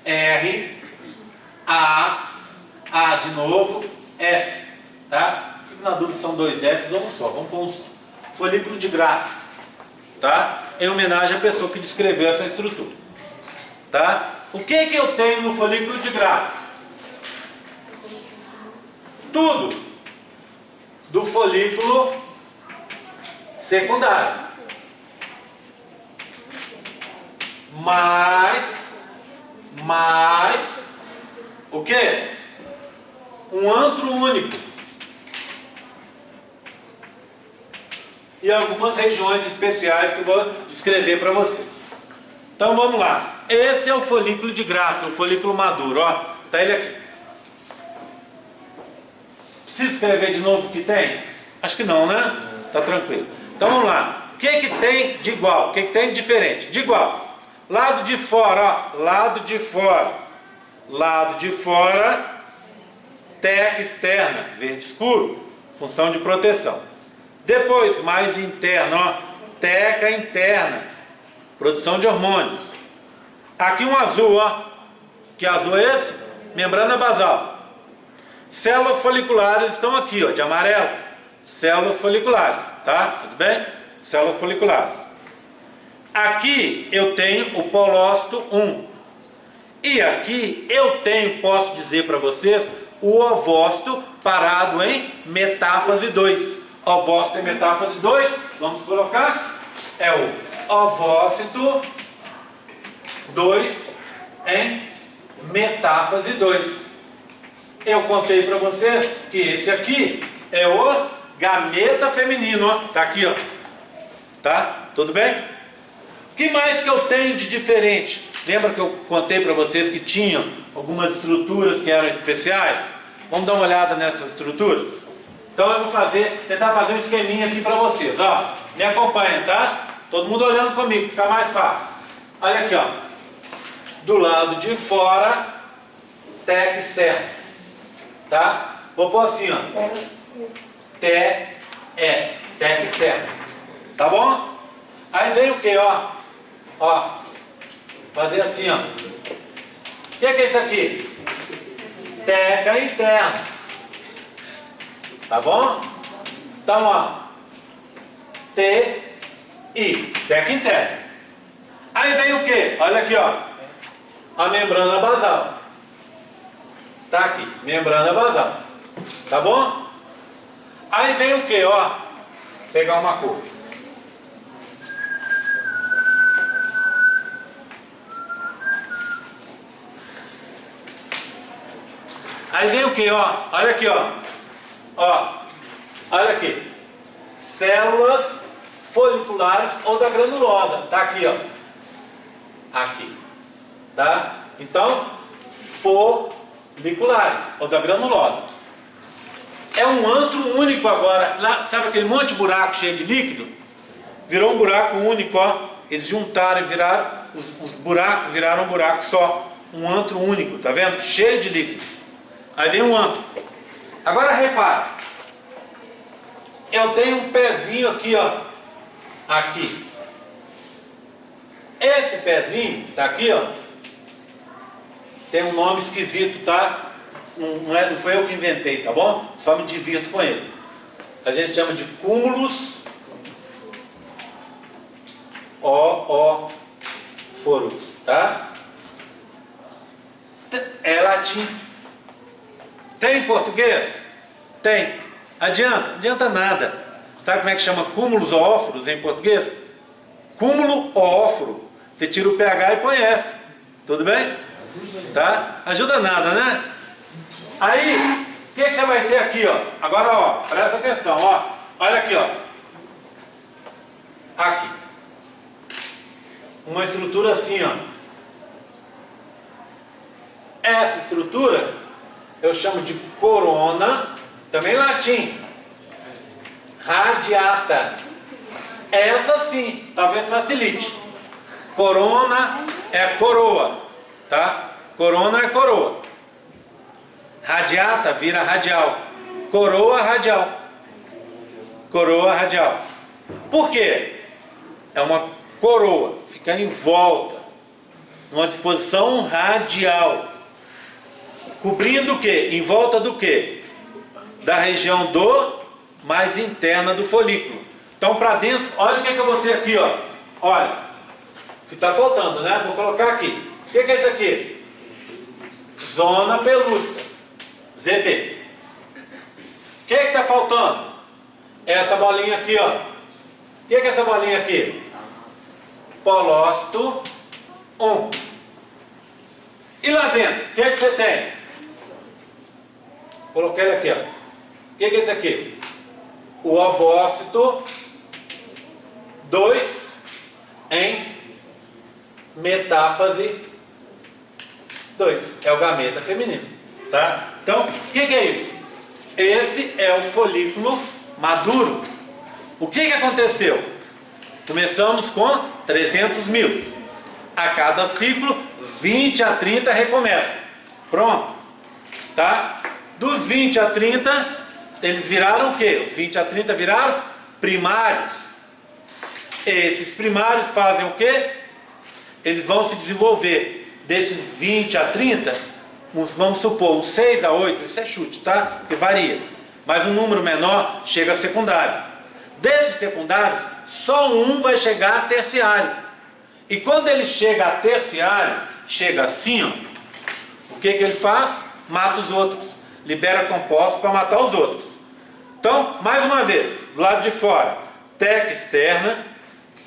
R, A de novo, F, tá? Fico na dúvida se são dois Fs ou um só, vamos pôr um só. Folículo de grafo, tá? Em homenagem à pessoa que descreveu essa estrutura, tá? O que eu tenho no folículo de grafo? Tudo do folículo secundário, mais o que? Um antro único e algumas regiões especiais que eu vou descrever para vocês. Então vamos lá. Esse é o folículo de grafo, o folículo maduro, ó. Tá ele aqui. Precisa escrever de novo o que tem? Acho que não, né? Tá tranquilo. Então vamos lá. O que tem de igual? O que tem de diferente? De igual. Lado de fora, ó, lado de fora. Lado de fora, teca externa, verde escuro, função de proteção. Depois, mais interno, ó, teca interna, produção de hormônios. Aqui um azul, ó. Que azul é esse? Membrana basal. Células foliculares estão aqui, ó, de amarelo. Células foliculares, tá? Tudo bem? Células foliculares. Aqui eu tenho o polócito 1. E aqui eu tenho, posso dizer para vocês, o ovócito parado em metáfase 2. Ovócito em metáfase 2, vamos colocar, é o ovócito 2 em metáfase 2. Eu contei para vocês que esse aqui é o gameta feminino, ó. Tá aqui, ó. Tá? Tudo bem? O que mais que eu tenho de diferente? Lembra que eu contei para vocês que tinham algumas estruturas que eram especiais? Vamos dar uma olhada nessas estruturas? Então eu vou tentar fazer um esqueminha aqui para vocês, ó. Me acompanhem, tá? Todo mundo olhando comigo, fica mais fácil. Olha aqui, ó. Do lado de fora, teca externa. Tá? Vou pôr assim, ó. Teca externa. Tá bom? Aí vem o que, ó? Ó. Fazer assim, ó. O que é isso aqui? Teca interna. Tá bom? Então, ó. TI. Teca interna. Aí vem o que? Olha aqui, ó. A membrana basal. Tá aqui. Membrana basal. Tá bom? Aí vem o que, ó? Vou pegar uma cor. Aí vem o que, ó? Olha aqui, ó. Ó. Olha aqui. Células foliculares ou da granulosa. Tá aqui, ó. Aqui. Tá? Então, foliculares ou da granulosa. É um antro único agora. Lá, sabe aquele monte de buraco cheio de líquido? Virou um buraco único, ó. Eles juntaram e viraram, os buracos viraram um buraco só. Um antro único, tá vendo? Cheio de líquido. Aí vem um antro. Agora repara. Eu tenho um pezinho aqui, ó. Aqui. Esse pezinho, tá aqui, ó. Tem um nome esquisito, tá? Não foi eu que inventei, tá bom? Só me divirto com ele. A gente chama de cúmulos oóforos, tá? É latim. Tem em português? Tem. Adianta? Não adianta nada. Sabe como é que chama cúmulos oóforos em português? Cúmulo oóforo. Você tira o pH e põe F. Tudo bem? Tá? Ajuda nada, né? Aí, o que você vai ter aqui, ó? Agora, ó, presta atenção, ó. Olha aqui, ó. Aqui. Uma estrutura assim, ó. Essa estrutura eu chamo de corona, também em latim. Radiata. Essa sim, talvez facilite. Corona é coroa, tá? Corona é coroa. Radiata vira radial. Coroa radial. Coroa radial. Por quê? É uma coroa, fica em volta, numa disposição radial. Cobrindo o quê? Em volta do quê? Da região mais interna do folículo. Então, para dentro, olha o que eu vou ter aqui, ó. Olha, o que está faltando, né? Vou colocar aqui. O que é isso aqui? Zona pelúcida. ZP. O que está faltando? Essa bolinha aqui, ó. O que é essa bolinha aqui? Polócito 1. E lá dentro, o que você tem? Coloquei ele aqui, ó. O que é isso aqui? O ovócito 2 em metáfase 2. É o gameta feminino, tá? Então, o que é isso? Esse é o folículo maduro. O que aconteceu? Começamos com 300 mil. A cada ciclo, 20 a 30 recomeçam. Pronto. Tá? Dos 20 a 30, eles viraram o quê? Os 20 a 30 viraram primários. Esses primários fazem o quê? Eles vão se desenvolver desses 20 a 30, vamos supor, uns 6 a 8, isso é chute, tá? Que varia. Mas um número menor chega a secundário. Desses secundários, só um vai chegar a terciário. E quando ele chega a terciário, chega assim, ó, o que ele faz? Mata os outros. Libera compostos para matar os outros. Então, mais uma vez, do lado de fora, teca externa,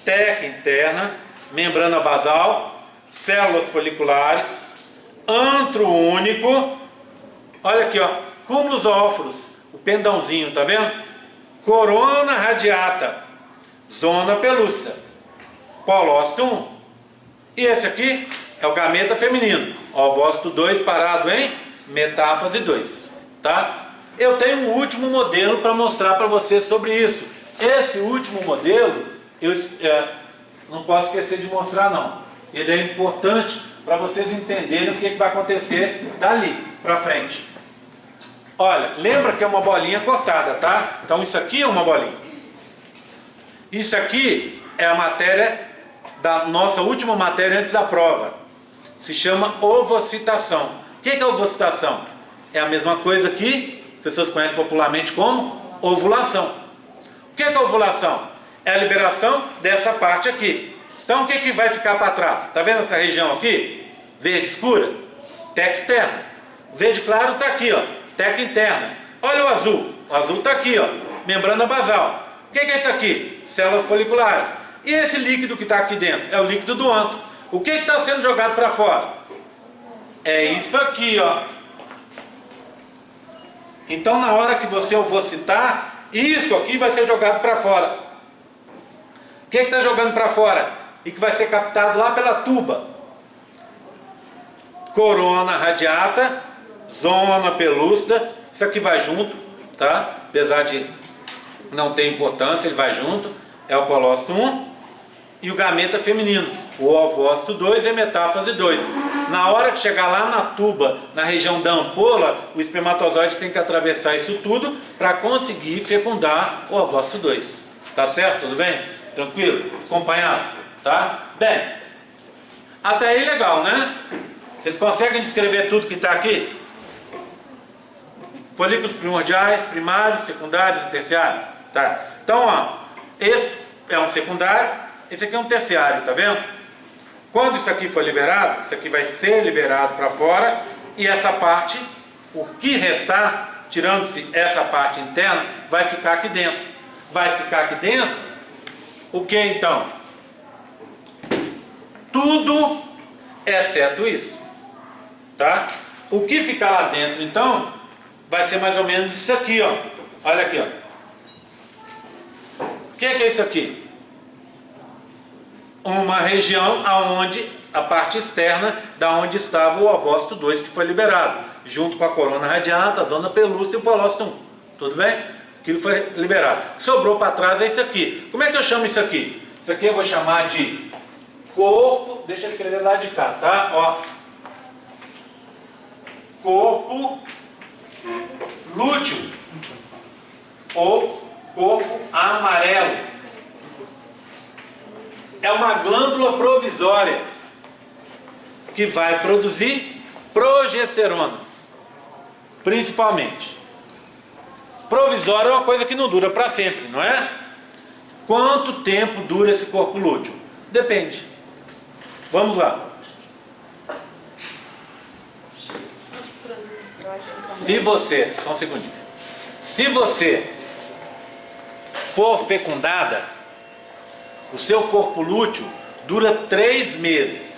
teca interna, membrana basal, células foliculares, antro único, olha aqui, ó, cúmulos óforos, o pendãozinho, tá vendo? Corona radiata, zona pelúcida, polócito 1. E esse aqui é o gameta feminino, ovócito 2 parado em metáfase 2, tá? Eu tenho um último modelo para mostrar para vocês sobre isso. Esse último modelo, eu não posso esquecer de mostrar não. Ele é importante para vocês entenderem o que vai acontecer dali para frente. Olha, lembra que é uma bolinha cortada, tá? Então isso aqui é uma bolinha. Isso aqui é a matéria da nossa última matéria antes da prova. Se chama ovocitação. O que é ovocitação? É a mesma coisa que as pessoas conhecem popularmente como ovulação. O que é ovulação? É a liberação dessa parte aqui. Então o que vai ficar para trás? Está vendo essa região aqui? Verde escura? Teca externa. Verde claro está aqui, ó. Teca interna. Olha o azul. O azul está aqui, ó. Membrana basal. O que é isso aqui? Células foliculares. E esse líquido que está aqui dentro? É o líquido do antro. O que está sendo jogado para fora? É isso aqui, ó. Então na hora que você ovocitar, isso aqui vai ser jogado para fora. O que está jogando para fora? E que vai ser captado lá pela tuba. Corona radiata, zona pelúcida. Isso aqui vai junto, tá? Apesar de não ter importância, ele vai junto. É o polócito 1 e o gameta feminino. O ovócito 2 é metáfase 2. Na hora que chegar lá na tuba, na região da ampola, o espermatozoide tem que atravessar isso tudo para conseguir fecundar o ovócito 2. Tá certo? Tudo bem? Tranquilo? Acompanhado? Tá? Bem, até aí legal, né? Vocês conseguem descrever tudo que está aqui? Folículos primordiais, primários, secundários e terciários. Tá? Então, ó, esse é um secundário, esse aqui é um terciário, tá vendo? Quando isso aqui for liberado, isso aqui vai ser liberado para fora e essa parte, o que restar, tirando-se essa parte interna, vai ficar aqui dentro. Vai ficar aqui dentro, o que então? Tudo exceto isso, tá? O que ficar lá dentro então, vai ser mais ou menos isso aqui, ó. Olha aqui, ó. O que é isso aqui? Uma região aonde a parte externa da onde estava o ovócito 2 que foi liberado, junto com a corona radiata, a zona pelúcida e o polócito 1. Tudo bem? Aquilo foi liberado. Sobrou para trás é isso aqui. Como é que eu chamo isso aqui? Isso aqui eu vou chamar de corpo, deixa eu escrever lá de cá, tá? Ó. Corpo lúteo ou corpo amarelo. É uma glândula provisória que vai produzir progesterona, principalmente. Provisória é uma coisa que não dura para sempre, não é? Quanto tempo dura esse corpo lúteo? Depende. Vamos lá. Se você, só um segundinho. Se você for fecundada, o seu corpo lúteo dura 3 meses.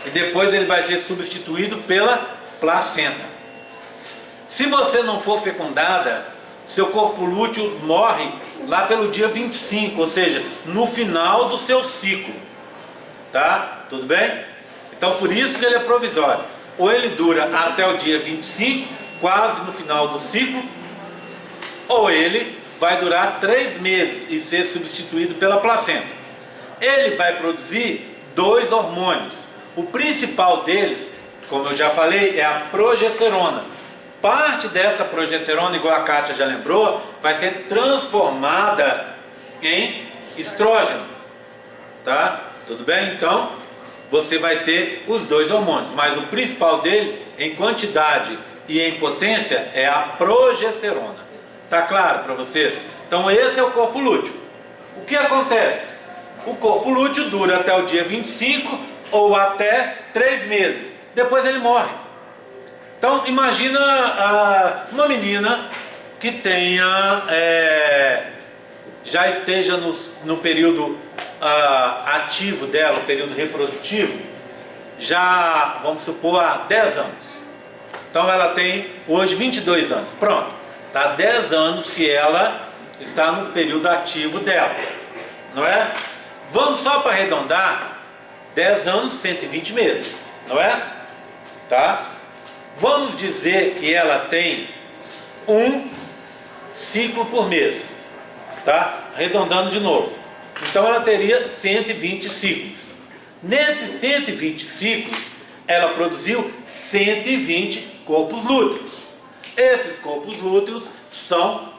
E depois ele vai ser substituído pela placenta. Se você não for fecundada, seu corpo lúteo morre lá pelo dia 25, ou seja, no final do seu ciclo. Tá? Tudo bem? Então por isso que ele é provisório. Ou ele dura até o dia 25, quase no final do ciclo, ou ele vai durar 3 meses e ser substituído pela placenta. Ele vai produzir dois hormônios. O principal deles, como eu já falei, é a progesterona. Parte dessa progesterona, igual a Kátia já lembrou, vai ser transformada em estrógeno, tá? Tudo bem? Então, você vai ter os dois hormônios, mas o principal dele, em quantidade e em potência, é a progesterona. Tá claro para vocês? Então, esse é o corpo lúteo. O que acontece? O corpo lúteo dura até o dia 25 ou até 3 meses. Depois ele morre. Então, imagina uma menina que tenha, já esteja no período ativo dela, o período reprodutivo, já, vamos supor, há 10 anos. Então, ela tem hoje 22 anos. Pronto. Está 10 anos que ela está no período ativo dela. Não é? Vamos só para arredondar, 10 anos, 120 meses. Não é? Tá? Vamos dizer que ela tem um ciclo por mês, tá? Arredondando de novo. Então ela teria 120 ciclos. Nesses 120 ciclos, ela produziu 120 corpos lúteos. Esses corpos lúteos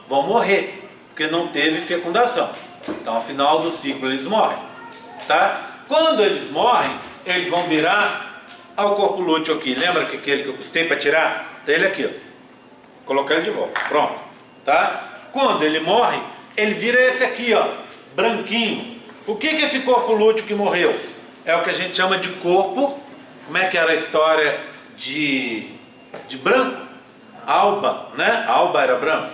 vão morrer, porque não teve fecundação. Então, ao final do ciclo, eles morrem, tá? Quando eles morrem, eles vão virar ao corpo lúteo aqui. Lembra que aquele que eu custei para tirar? Dele aqui, ó. Colocar ele de volta. Pronto. Tá? Quando ele morre, ele vira esse aqui, ó. Branquinho. O que é esse corpo lúteo que morreu? É o que a gente chama de corpo. Como é que era a história de branco? Alba, né? Alba era branco.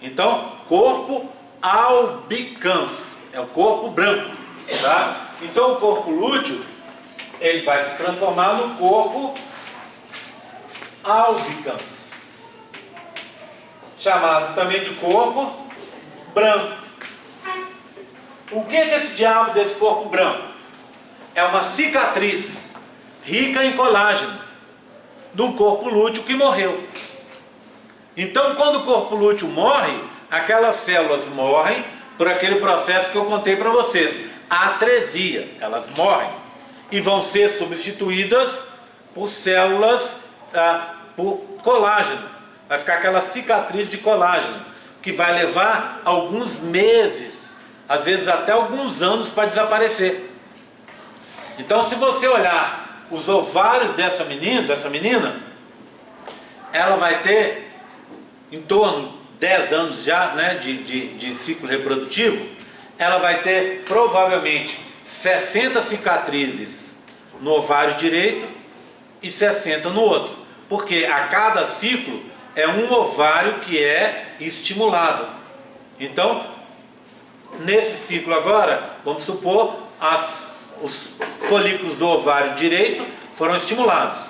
Então, corpo albicans. É o corpo branco. Tá? Então, o corpo lúteo, ele vai se transformar no corpo albicans, chamado também de corpo branco. O que é esse diabo desse corpo branco? É uma cicatriz rica em colágeno do corpo lúteo que morreu. Então, quando o corpo lúteo morre, aquelas células morrem por aquele processo que eu contei para vocês, a atresia. Elas morrem e vão ser substituídas por células, por colágeno. Vai ficar aquela cicatriz de colágeno, que vai levar alguns meses, às vezes até alguns anos, para desaparecer. Então, se você olhar os ovários dessa menina, ela vai ter em torno de 10 anos já, né, de ciclo reprodutivo. Ela vai ter provavelmente 60 cicatrizes no ovário direito e 60 no outro, porque a cada ciclo é um ovário que é estimulado. Então, nesse ciclo agora, vamos supor, os folículos do ovário direito foram estimulados.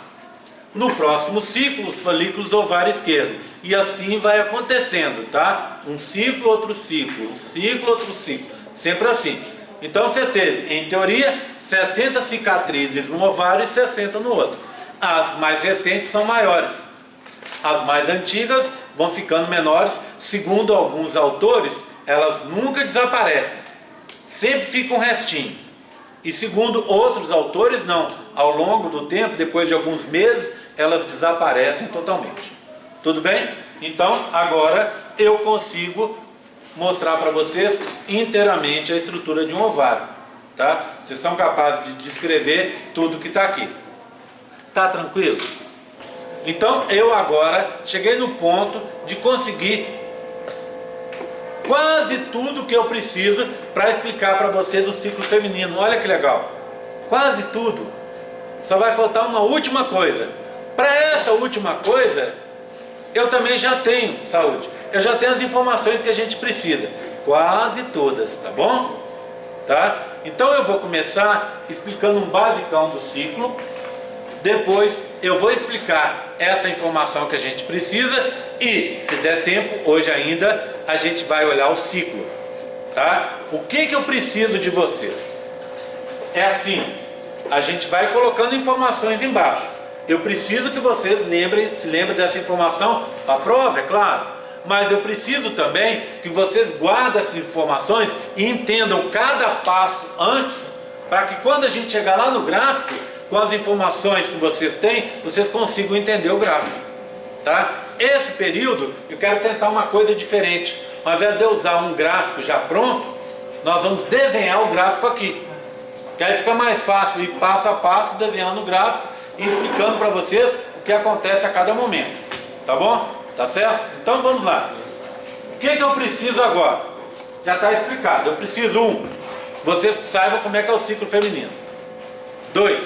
No próximo ciclo, os folículos do ovário esquerdo. E assim vai acontecendo, tá? Um ciclo, outro ciclo, um ciclo, outro ciclo. Sempre assim. Então você teve, em teoria, 60 cicatrizes no ovário e 60 no outro. As mais recentes são maiores. As mais antigas vão ficando menores. Segundo alguns autores, elas nunca desaparecem. Sempre fica um restinho. E segundo outros autores, não. Ao longo do tempo, depois de alguns meses, elas desaparecem totalmente. Tudo bem? Então, agora eu consigo mostrar para vocês inteiramente a estrutura de um ovário. Tá? Vocês são capazes de descrever tudo que está aqui. Tá tranquilo? Então, eu agora cheguei no ponto de conseguir quase tudo que eu preciso para explicar para vocês o ciclo feminino. Olha que legal. Quase tudo. Só vai faltar uma última coisa. Para essa última coisa, eu também já tenho saúde. Eu já tenho as informações que a gente precisa. Quase todas, tá bom? Tá? Então eu vou começar explicando um basicão do ciclo. Depois eu vou explicar essa informação que a gente precisa. E, se der tempo, hoje ainda, a gente vai olhar o ciclo. Tá? O que eu preciso de vocês? É assim, a gente vai colocando informações embaixo. Eu preciso que vocês se lembrem dessa informação para a prova, é claro. Mas eu preciso também que vocês guardem essas informações e entendam cada passo antes para que quando a gente chegar lá no gráfico, com as informações que vocês têm, vocês consigam entender o gráfico, tá? Esse período eu quero tentar uma coisa diferente. Ao invés de eu usar um gráfico já pronto, nós vamos desenhar o gráfico aqui, que aí fica mais fácil ir passo a passo desenhando o gráfico e explicando para vocês o que acontece a cada momento, tá bom? Tá certo? Então vamos lá. O que eu preciso agora? Já está explicado. Eu preciso vocês saibam como é que é o ciclo feminino. 2,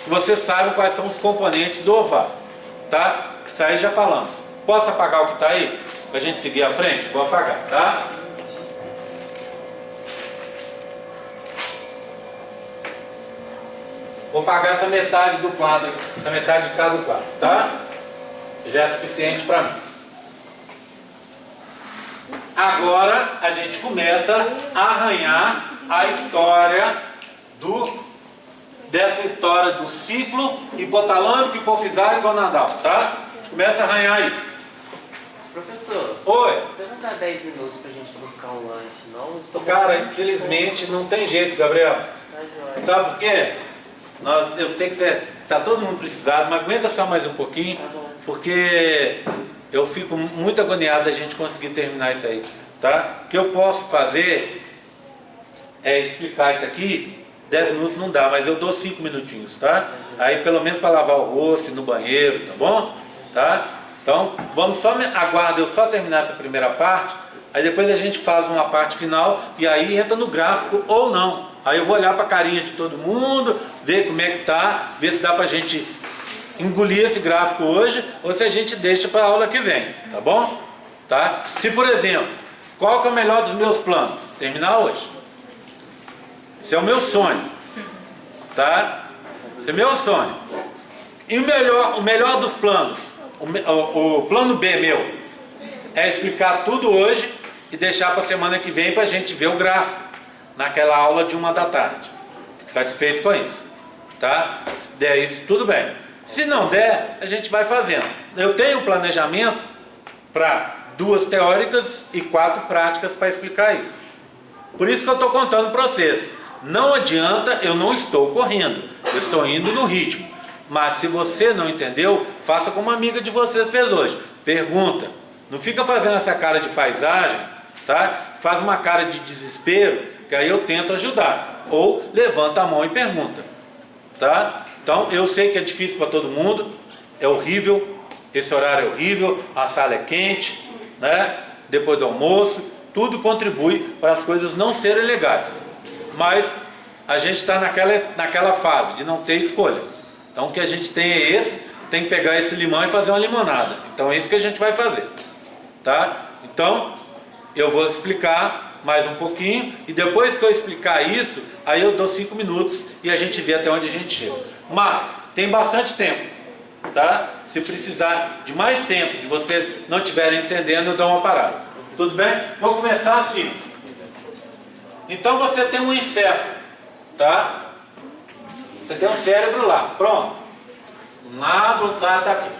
que vocês saibam quais são os componentes do ovário, tá? Isso aí já falamos. Posso apagar o que está aí? Para a gente seguir à frente? Vou apagar, tá? Vou apagar essa metade do quadro, essa metade de cada quadro, tá? Já é suficiente para mim. Agora a gente começa a arranhar a história dessa história do ciclo hipotalâmico, hipofisário e gonadal, tá? A gente começa a arranhar isso.
Professor,
Oi?
você não dá 10 minutos pra gente buscar um lanche, não?
Cara, infelizmente não tem jeito, Gabriel.
Tá joia.
Sabe por quê? Eu sei que tá todo mundo precisado, mas aguenta só mais um pouquinho,
Tá bom.
porque eu fico muito agoniado da gente conseguir terminar isso aí, tá? O que eu posso fazer é explicar isso aqui. 10 minutos não dá, mas eu dou 5 minutinhos, tá? Aí pelo menos para lavar o rosto, ir no banheiro, tá bom? Tá? Então, aguarda eu só terminar essa primeira parte, aí depois a gente faz uma parte final e aí entra no gráfico ou não. Aí eu vou olhar para a carinha de todo mundo, ver como é que tá, ver se dá pra gente engolir esse gráfico hoje ou se a gente deixa para a aula que vem, tá bom? Tá? Se, por exemplo, qual que é o melhor dos meus planos? Terminar hoje. Esse é o meu sonho, tá? Esse é o meu sonho. E o melhor dos planos, o plano B meu, é explicar tudo hoje e deixar para a semana que vem para a gente ver o gráfico naquela aula de 1 da tarde. Fique satisfeito com isso, tá? Se der isso, tudo bem. Se não der, a gente vai fazendo. Eu tenho um planejamento para 2 teóricas e 4 práticas para explicar isso. Por isso que eu estou contando para vocês. Não adianta, eu não estou correndo, eu estou indo no ritmo. Mas se você não entendeu, faça como uma amiga de vocês fez hoje. Pergunta. Não fica fazendo essa cara de paisagem, tá? Faz uma cara de desespero, que aí eu tento ajudar. Ou levanta a mão e pergunta, tá? Então eu sei que é difícil para todo mundo, é horrível, esse horário é horrível, a sala é quente, né? Depois do almoço, tudo contribui para as coisas não serem legais. Mas a gente está naquela fase de não ter escolha. Então o que a gente tem é tem que pegar esse limão e fazer uma limonada. Então é isso que a gente vai fazer, tá? Então eu vou explicar mais um pouquinho e depois que eu explicar isso, aí eu dou 5 minutos e a gente vê até onde a gente chega. Mas tem bastante tempo, tá? Se precisar de mais tempo, de vocês não estiverem entendendo, eu dou uma parada. Tudo bem? Vou começar assim. Então você tem um encéfalo, tá? Você tem um cérebro lá, pronto. Um lado, outro lado está aqui.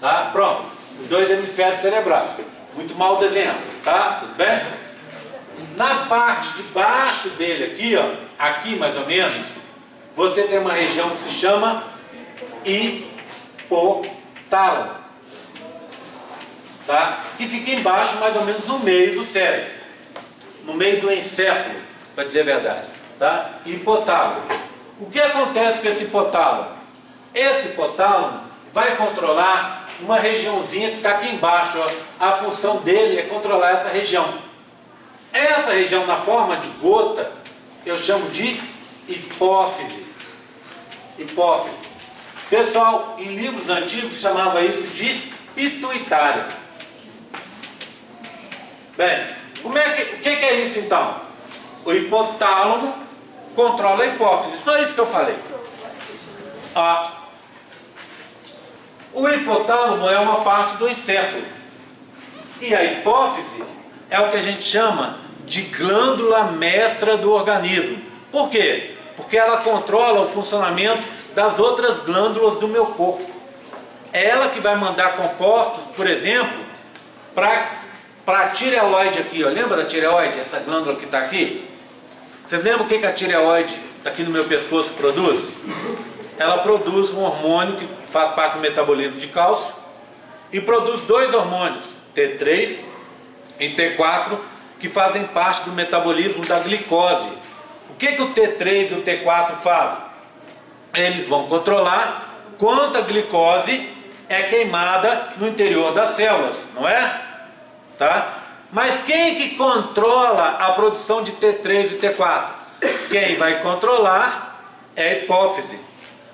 Tá? Pronto. Os 2 hemisférios cerebrais. Muito mal desenhado, tá? Tudo bem? Na parte de baixo dele aqui, ó, aqui mais ou menos, você tem uma região que se chama hipotálamo, tá? Que fica embaixo, mais ou menos no meio do cérebro. No meio do encéfalo, para dizer a verdade, tá? Hipotálamo. O que acontece com esse hipotálamo? Esse hipotálamo vai controlar uma regiãozinha que está aqui embaixo, ó. A função dele é controlar essa região. Essa região na forma de gota, eu chamo de hipófise. Hipófise. Pessoal, em livros antigos chamava isso de pituitária. Bem, o que é isso então? O hipotálamo controla a hipófise. Só isso que eu falei. O hipotálamo é uma parte do encéfalo. E a hipófise é o que a gente chama de glândula mestra do organismo. Por quê? Porque ela controla o funcionamento das outras glândulas do meu corpo. É ela que vai mandar compostos, por exemplo, para a tireoide aqui, ó. Lembra da tireoide, essa glândula que está aqui? Vocês lembram o que a tireoide está aqui no meu pescoço, produz? Ela produz um hormônio que faz parte do metabolismo de cálcio e produz dois hormônios, T3 e T4, que fazem parte do metabolismo da glicose. O que o T3 e o T4 fazem? Eles vão controlar quanta glicose é queimada no interior das células, não é? Tá? Mas quem que controla a produção de T3 e T4? Quem vai controlar é a hipófise.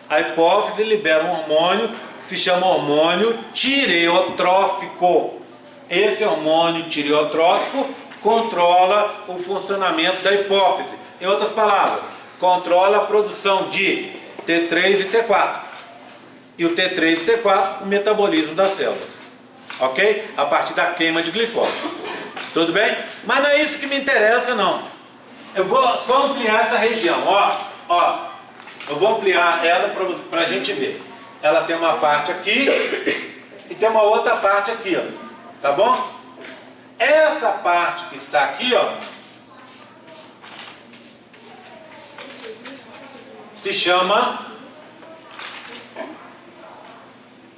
A hipófise libera um hormônio que se chama hormônio tireotrófico. Esse hormônio tireotrófico controla o funcionamento da hipófise. Em outras palavras, controla a produção de T3 e T4. E o T3 e T4, o metabolismo das células. Ok? A partir da queima de glicose. Tudo bem? Mas não é isso que me interessa, não. Eu vou só ampliar essa região. Ó. Eu vou ampliar ela para a gente ver. Ela tem uma parte aqui e tem uma outra parte aqui, ó. Tá bom? Essa parte que está aqui, ó, se chama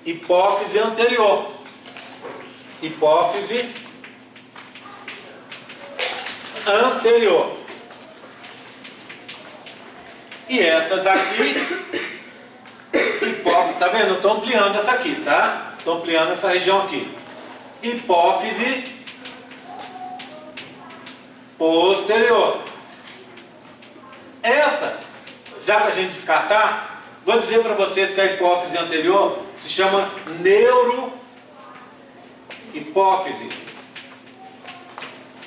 hipófise anterior. Hipófise anterior. E essa daqui, hipófise, tá vendo? Eu estou ampliando essa aqui, tá? Estou ampliando essa região aqui. Hipófise posterior. Essa, já para a gente descartar, vou dizer para vocês que a hipófise anterior se chama neurohipófise.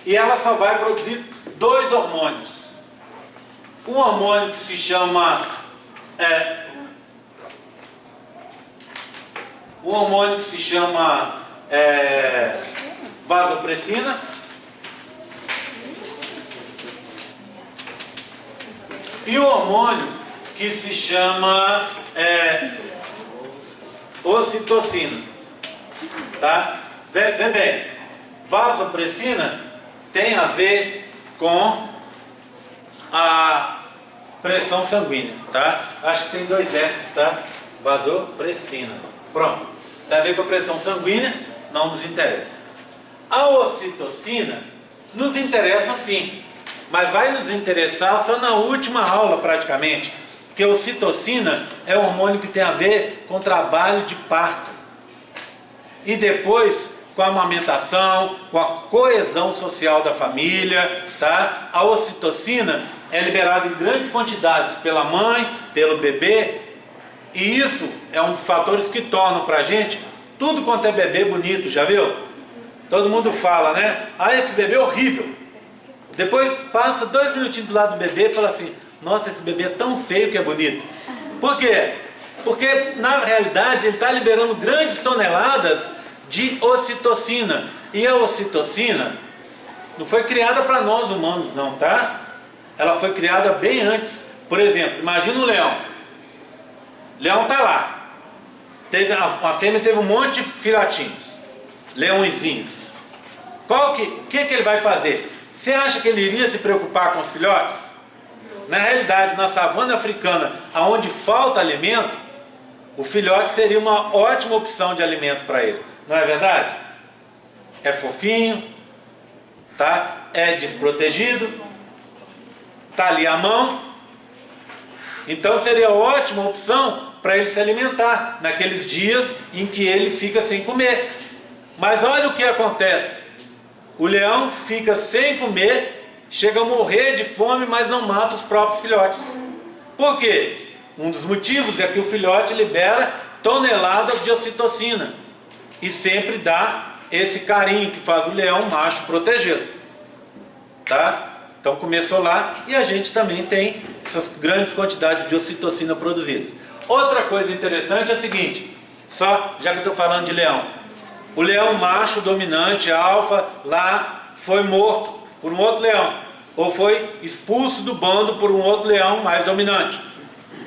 E ela só vai produzir dois hormônios. Um hormônio que se chama vasopressina. E o hormônio que se chama ocitocina. Tá? Vê bem, vasopressina tem a ver com a pressão sanguínea, tá? Acho que tem dois S, tá? Vasopressina. Pronto. Tem a ver com a pressão sanguínea, não nos interessa. A ocitocina nos interessa sim, mas vai nos interessar só na última aula praticamente, porque a ocitocina é um hormônio que tem a ver com trabalho de parto. E depois com a amamentação, com a coesão social da família, tá? A ocitocina é liberada em grandes quantidades pela mãe, pelo bebê, e isso é um dos fatores que tornam pra gente tudo quanto é bebê bonito, já viu? Todo mundo fala, né? Ah, esse bebê é horrível. Depois passa 2 minutinhos do lado do bebê e fala assim: nossa, esse bebê é tão feio que é bonito. Por quê? Porque na realidade ele está liberando grandes toneladas de ocitocina. E a ocitocina não foi criada para nós humanos não, tá? Ela foi criada bem antes. Por exemplo, imagina o leão. O leão está lá. A fêmea teve um monte de filhotinhos, leõezinhos. O que ele vai fazer? Você acha que ele iria se preocupar com os filhotes? Na realidade, na savana africana, onde falta alimento, o filhote seria uma ótima opção de alimento para ele. Não é verdade? É fofinho, tá? É desprotegido, tá ali à mão. Então seria ótima opção para ele se alimentar naqueles dias em que ele fica sem comer. Mas olha o que acontece. O leão fica sem comer, chega a morrer de fome, mas não mata os próprios filhotes. Por quê? Um dos motivos é que o filhote libera toneladas de ocitocina e sempre dá esse carinho que faz o leão macho protegê-lo. Tá? Então começou lá e a gente também tem essas grandes quantidades de ocitocina produzidas. Outra coisa interessante é o seguinte, só já que eu estou falando de leão. O leão macho dominante, alfa, lá foi morto por um outro leão, ou foi expulso do bando por um outro leão mais dominante.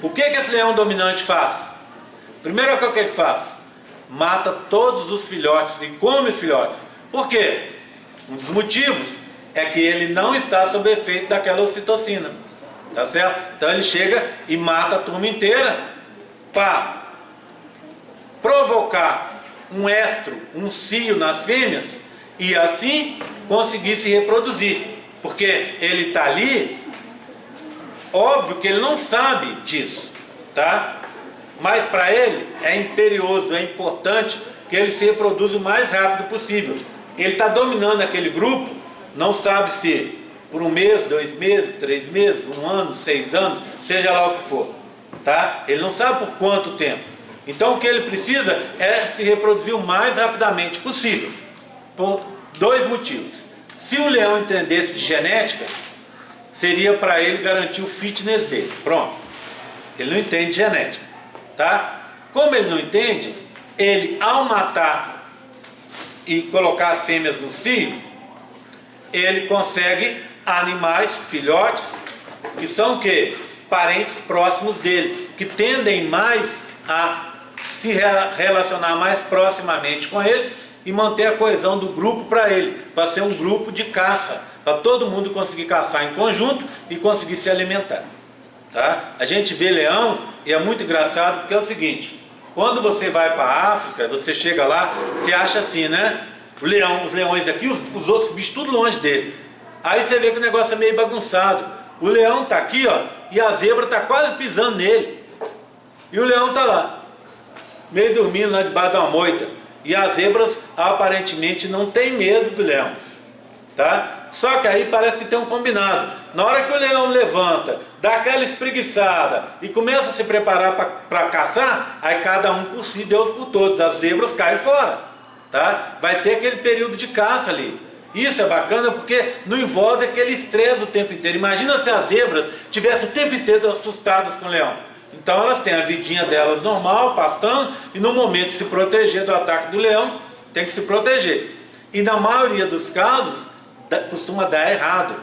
O que esse leão dominante faz? Primeiro o que ele faz? Mata todos os filhotes e come os filhotes. Por quê? Um dos motivos é que ele não está sob efeito daquela ocitocina. Tá certo? Então ele chega e mata a turma inteira para provocar um estro, um cio nas fêmeas e assim conseguir se reproduzir. Porque ele está ali, óbvio que ele não sabe disso, tá? Mas para ele é imperioso, é importante que ele se reproduza o mais rápido possível. Ele está dominando aquele grupo, não sabe se por 1 mês, 2 meses, 3 meses, 1 ano, 6 anos, seja lá o que for, tá? Ele não sabe por quanto tempo. Então o que ele precisa é se reproduzir o mais rapidamente possível, por 2 motivos. Se o leão entendesse de genética, seria para ele garantir o fitness dele. Pronto. Ele não entende de genética, tá? Como ele não entende, ele ao matar e colocar as fêmeas no cio, ele consegue animais, filhotes, que são o quê? Parentes próximos dele, que tendem mais a se relacionar mais proximamente com eles e manter a coesão do grupo para ele, para ser um grupo de caça, para todo mundo conseguir caçar em conjunto e conseguir se alimentar, tá? A gente vê leão e é muito engraçado porque é o seguinte: quando você vai para a África, você chega lá, você acha assim, né? O leão, os leões aqui, os outros bichos tudo longe dele. Aí você vê que o negócio é meio bagunçado. O leão tá aqui, ó, e a zebra tá quase pisando nele. E o leão tá lá, meio dormindo lá debaixo de uma moita. E as zebras aparentemente não tem medo do leão, tá? Só que aí parece que tem um combinado. Na hora que o leão levanta, dá aquela espreguiçada e começa a se preparar para caçar, aí cada um por si, Deus por todos. As zebras caem fora, tá? Vai ter aquele período de caça ali. Isso é bacana porque não envolve aquele estresse o tempo inteiro. Imagina se as zebras tivessem o tempo inteiro assustadas com o leão. Então elas têm a vidinha delas normal, pastando, e no momento de se proteger do ataque do leão, tem que se proteger. E na maioria dos casos, costuma dar errado.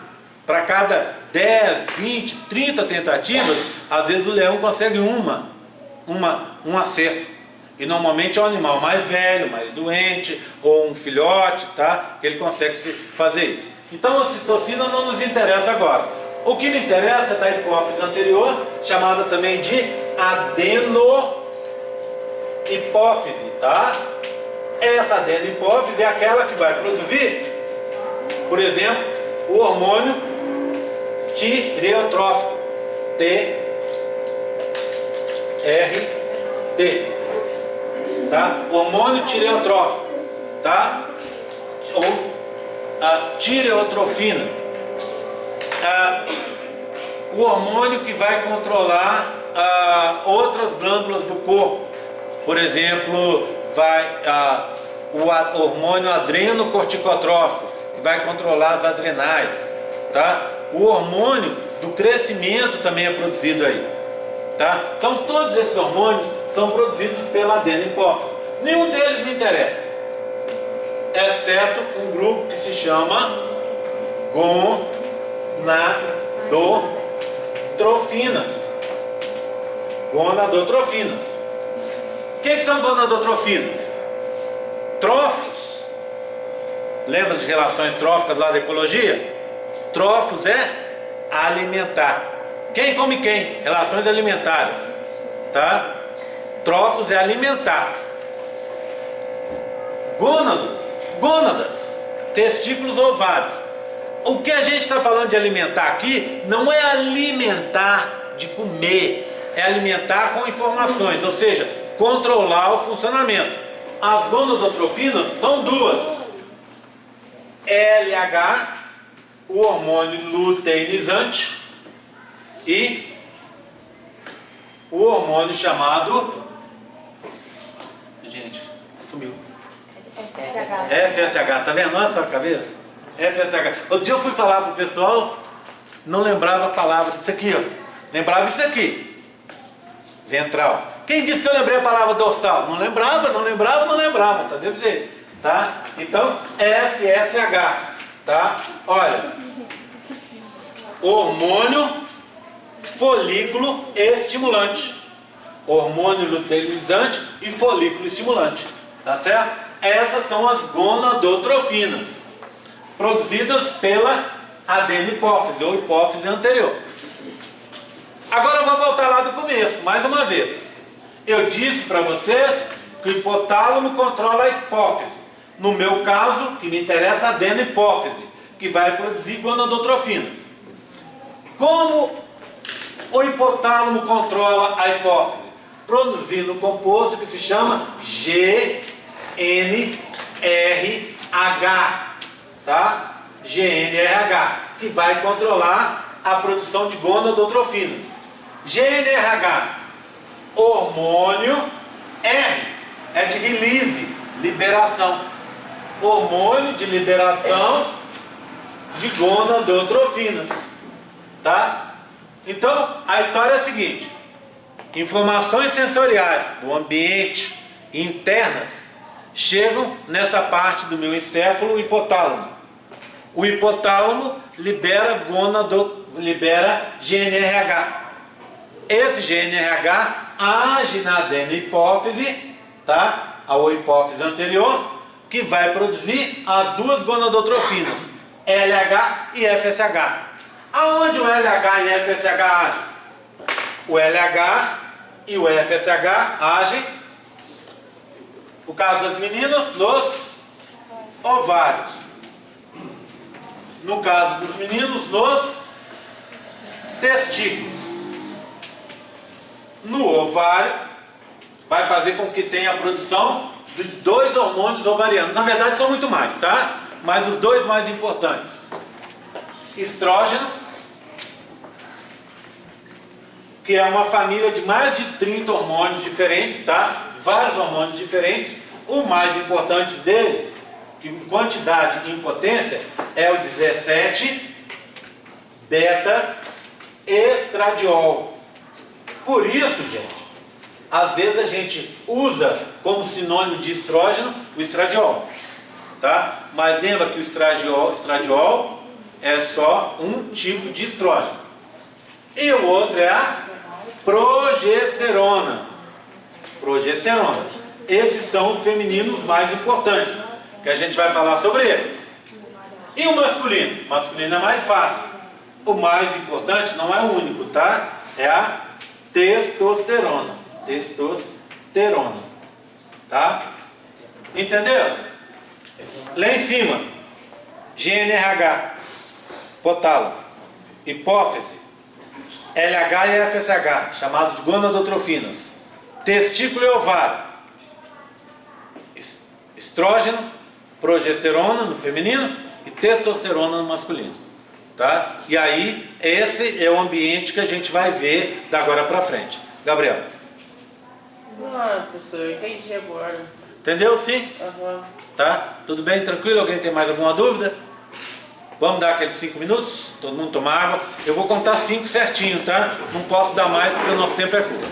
Para cada 10, 20, 30 tentativas, às vezes o leão consegue um acerto. E normalmente é um animal mais velho, mais doente, ou um filhote, tá? Que ele consegue fazer isso. Então a ocitocina não nos interessa agora. O que me interessa é da hipófise anterior, chamada também de adenohipófise, tá? Essa adenohipófise é aquela que vai produzir, por exemplo, o hormônio tireotrófico, TRT, tá? Hormônio tireotrófico, tá? Ou a tireotrofina. O hormônio que vai controlar outras glândulas do corpo. Por exemplo, o hormônio adrenocorticotrófico, que vai controlar as adrenais, tá? O hormônio do crescimento também é produzido aí, tá? Então todos esses hormônios são produzidos pela adenohipófise. Nenhum deles me interessa, exceto um grupo que se chama gonadotrofinas. Gonadotrofinas. O que são gonadotrofinas? Trófos. Lembra de relações tróficas lá da ecologia? Trófos é alimentar. Quem come quem? Relações alimentares, tá? Trófos é alimentar. Gônadas, testículos, ovários. O que a gente está falando de alimentar aqui não é alimentar de comer, é alimentar com informações, ou seja, controlar o funcionamento. As gonadotrofinas são duas: LH, o hormônio luteinizante, e o hormônio chamado, gente, sumiu, FSH, tá vendo? Olha a sua cabeça, FSH. Outro dia eu fui falar pro pessoal, não lembrava a palavra disso aqui, ó. Lembrava isso aqui, ventral. Quem disse que eu lembrei a palavra dorsal? Não lembrava, tá desse jeito, tá? Então, FSH, tá? Olha, hormônio folículo estimulante, hormônio luteinizante e folículo estimulante, tá certo? Essas são as gonadotrofinas, produzidas pela adenohipófise ou hipófise anterior. Agora eu vou voltar lá do começo, mais uma vez. Eu disse para vocês que o hipotálamo controla a hipófise. No meu caso, que me interessa a adenohipófise, que vai produzir gonadotrofinas. Como o hipotálamo controla a hipófise? Produzindo um composto que se chama GNRH, tá? GNRH, que vai controlar a produção de gonadotrofinas. GNRH, hormônio, R é de release, liberação. Hormônio de liberação de gonadotrofinas, tá? Então, a história é a seguinte: informações sensoriais do ambiente internas chegam nessa parte do meu encéfalo, o hipotálamo. O hipotálamo libera GNRH. Esse GNRH age na adenohipófise, tá? A hipófise anterior, que vai produzir as duas gonadotrofinas, LH e FSH. Aonde o LH e FSH agem? O LH e o FSH agem, no caso das meninas, nos ovários. No caso dos meninos, nos testículos. No ovário, vai fazer com que tenha a produção de dois hormônios ovarianos. Na verdade, são muito mais, tá? Mas os dois mais importantes: estrógeno, que é uma família de mais de 30 hormônios diferentes, tá? Vários hormônios diferentes. O mais importante deles, que em quantidade e em potência, é o 17 beta-estradiol. Por isso, gente, às vezes a gente usa como sinônimo de estrógeno o estradiol, tá? Mas lembra que o estradiol é só um tipo de estrógeno. E o outro é a progesterona. Progesterona. Esses são os femininos mais importantes, que a gente vai falar sobre eles. E o masculino? O masculino é mais fácil. O mais importante não é o único, tá? É a testosterona. Testosterona. Tá? Entenderam? Lá em cima, GNRH, hipotálamo, hipófise, LH e FSH, chamados de gonadotrofinas. Testículo e ovário, estrógeno, progesterona no feminino e testosterona no masculino, tá? E aí, esse é o ambiente que a gente vai ver da agora pra frente. Gabriel.
Ah, professor, eu entendi agora.
Entendeu? Sim?
Aham.
Tá? Tudo bem? Tranquilo? Alguém tem mais alguma dúvida? Vamos dar aqueles 5 minutos? Todo mundo tomar água. Eu vou contar 5 certinho, tá? Não posso dar mais porque o nosso tempo é curto.